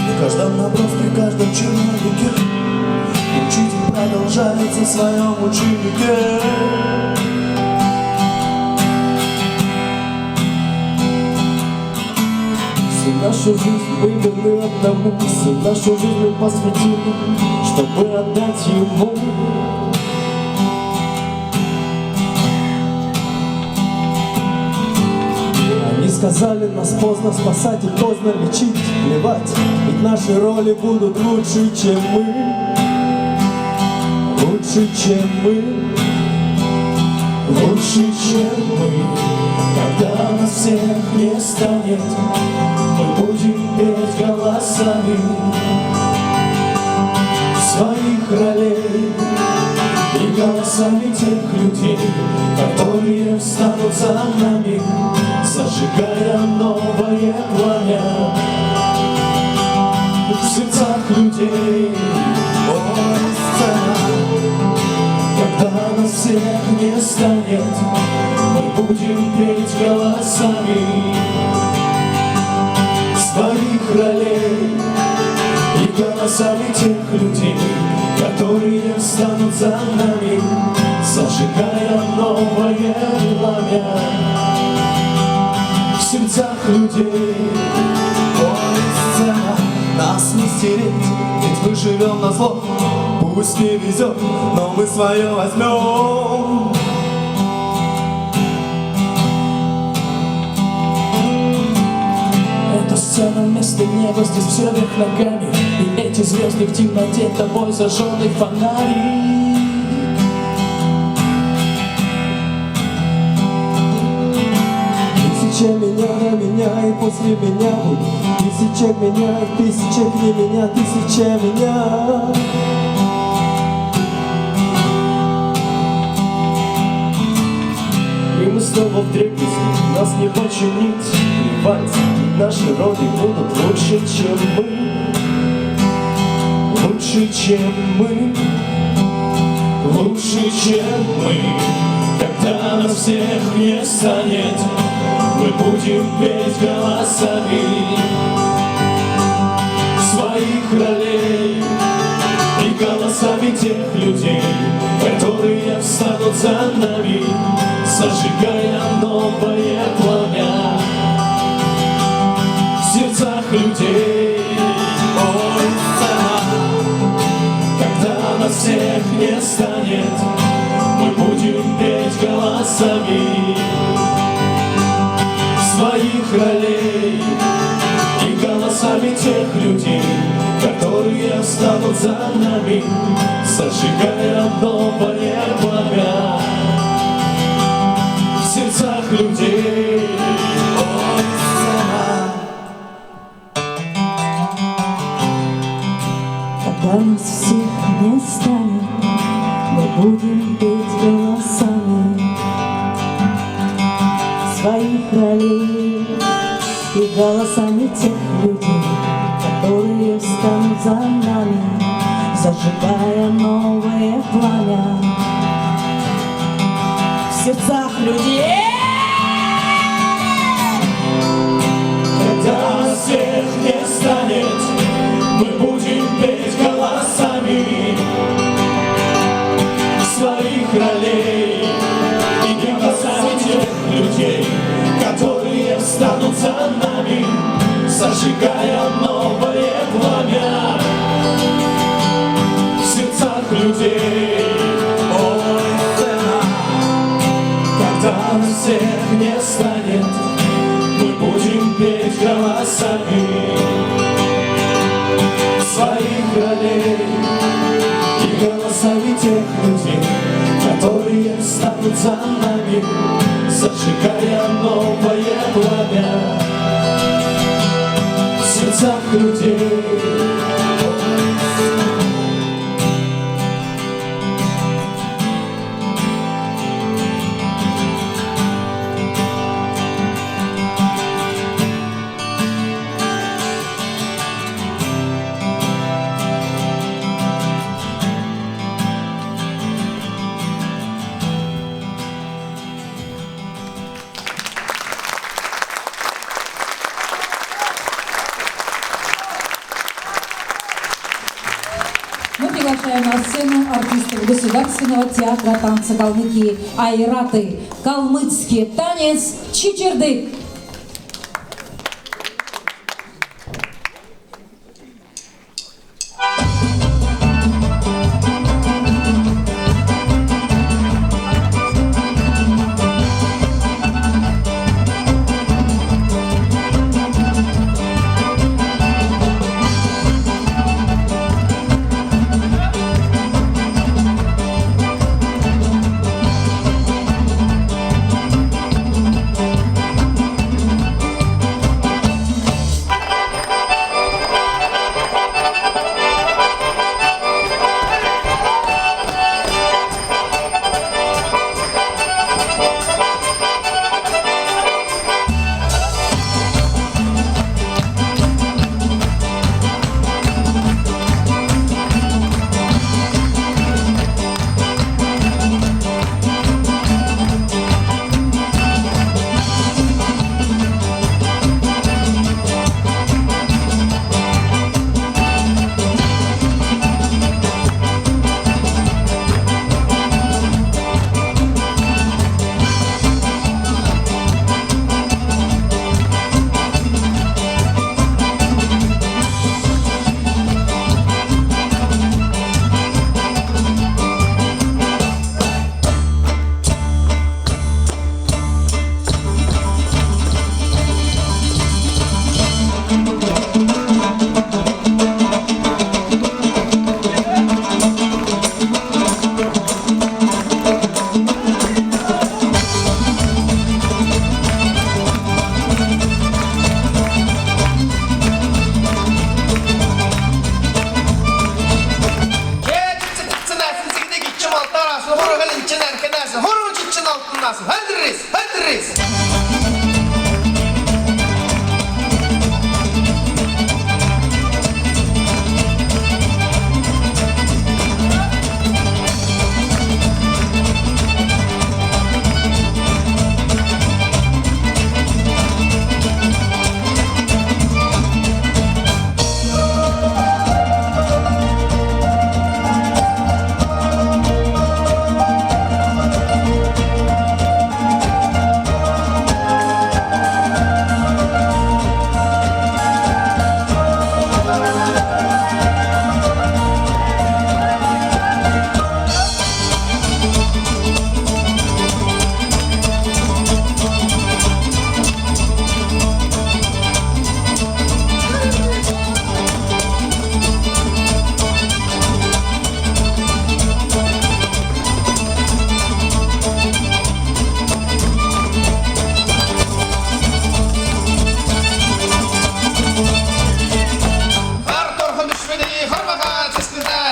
В каждом наброске, в каждом черновике учитель продолжает в своем ученике. Всю нашу жизнь выгодны одному, всю нашу жизнь мы посвятили, чтобы отдать ему. Они сказали, нас поздно спасать и поздно лечить, плевать, ведь наши роли будут лучше, чем мы. Лучше, чем мы. Лучше, чем мы. Когда нас всех не станет, мы будем петь голосами своих ролей и голосами тех людей, которые встанут за нами, зажигая новое пламя в сердцах людей. Ой, сцена, когда нас всех не станет, мы будем петь голосами своих ролей и голосами тех людей, которые встанут за нами, зажигая новое пламя в сердцах людей. Ой, сцена, нас не стереть, ведь мы живем на зло. Пусть не везет, но мы свое возьмем. Эта сцена вместо неба, здесь все вверх ногами, и эти звезды в темноте тобой зажженный фонарик. Тысяча меня на меня, и после меня будет тысяча меня, и тысяча не меня, тысяча меня. И мы снова вдребезги, нас не починить, плевать, наши роли будут лучше, чем мы. Лучше, чем мы. Лучше, чем мы. Когда нас всех не станет, мы будем петь голосами своих ролей и голосами тех людей, которые встанут за нами, зажигая новое пламя в сердцах людей. Ой, сцена, когда нас всех не станет, мы будем петь голосами своих ролей и голосами тех людей, которые встанут за нами, зажигая новое пламя в сердцах людей. Ой, сцена, когда нас всех не станет, будем петь голосами своих ролей и голосами тех людей, которые встанут за нами, зажигая новое пламя в сердцах людей. Когда нас всех не станет, мы будем петь голосами своих ролей и голосами тех людей, которые встанут за нами, зажигая новое пламя в сердцах людей. Ой, цена, когда нас всех не станет, мы будем петь голосами своих ролей и голосами тех людей, которые встанут за нами, зажигая новое пламя в сердцах людей. Мы приглашаем на сцену артистов Государственного театра танца Калмыкии Айраты. Калмыцкий танец Чичердык.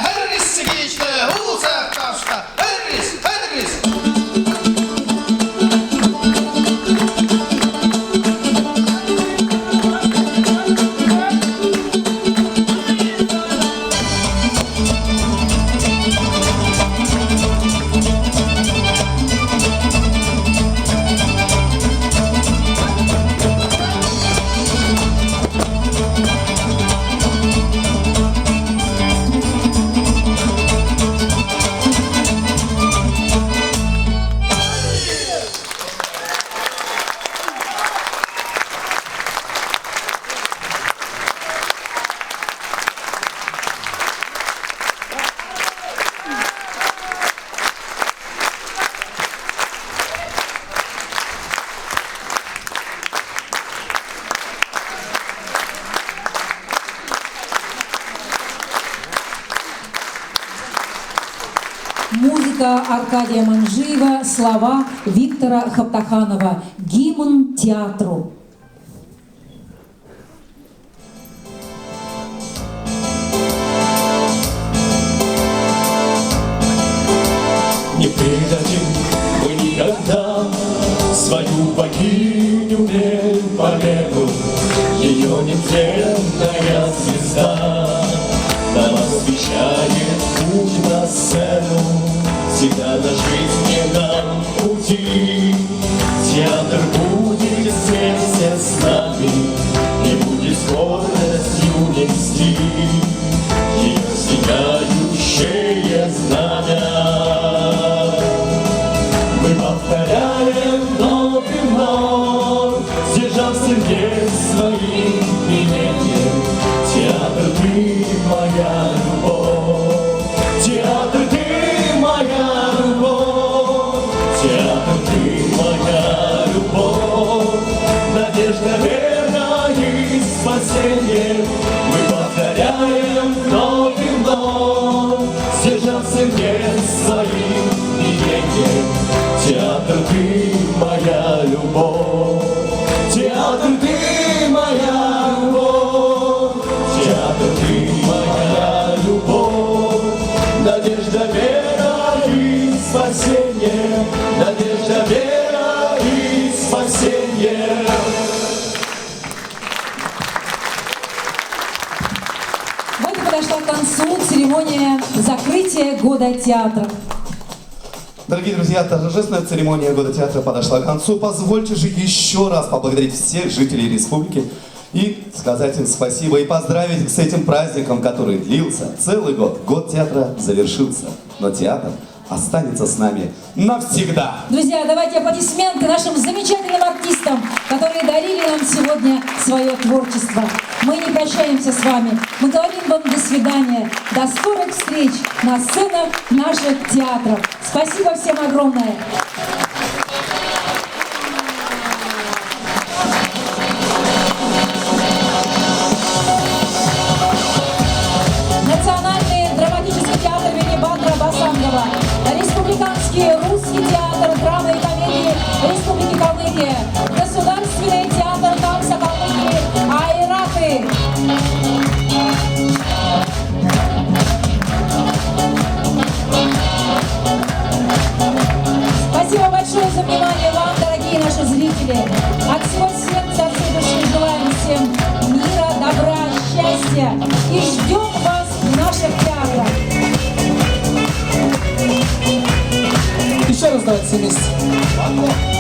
Her birisi geçti, ulu sert taşta, her Музыка Аркадия Манжиева, слова Виктора Хаптаханова. Гимн театру. Не предадим мы никогда свою богиню Мельпомену. Ее нетленная звезда нам освещает путь на сцену. Всегда на жизненном пути театр будет вместе с нами и будет с гордостью нести ее сияющее знамя. Мы повторяем вновь и вновь, сдержав сердец своим именем. Театр, ты моя любовь, театр, ты моя любовь, театр, ты моя любовь, надежда, вера и спасение. Мы повторяем вновь и вновь, сдержав сердец своим именем. Театр, ты моя любовь, театр, ты моя любовь, театр, ты моя любовь, надежда, вера и спасение, надежда, вера и спасение. Вот и подошла к концу церемония закрытия года театра. Дорогие друзья, торжественная церемония Года театра подошла к концу. Позвольте же еще раз поблагодарить всех жителей республики и сказать им спасибо и поздравить их с этим праздником, который длился целый год. Год театра завершился, но театр останется с нами навсегда. Друзья, давайте аплодисменты нашим замечательным артистам, которые дарили нам сегодня свое творчество. Мы не прощаемся с вами. Мы говорим вам до свидания. До скорых встреч на сценах наших театров. Спасибо всем огромное. Национальный драматический театр имени Бадра Басангова, Республиканский русский театр драмы и комедии Республики Калмыкия, Государственный театр танца Калмыкии Айраты. Спасибо большое за внимание вам, дорогие наши зрители. От всего сердца, от всей души желаем всем мира, добра, счастья и ждем вас в наших театрах. Еще раз давайте вместе.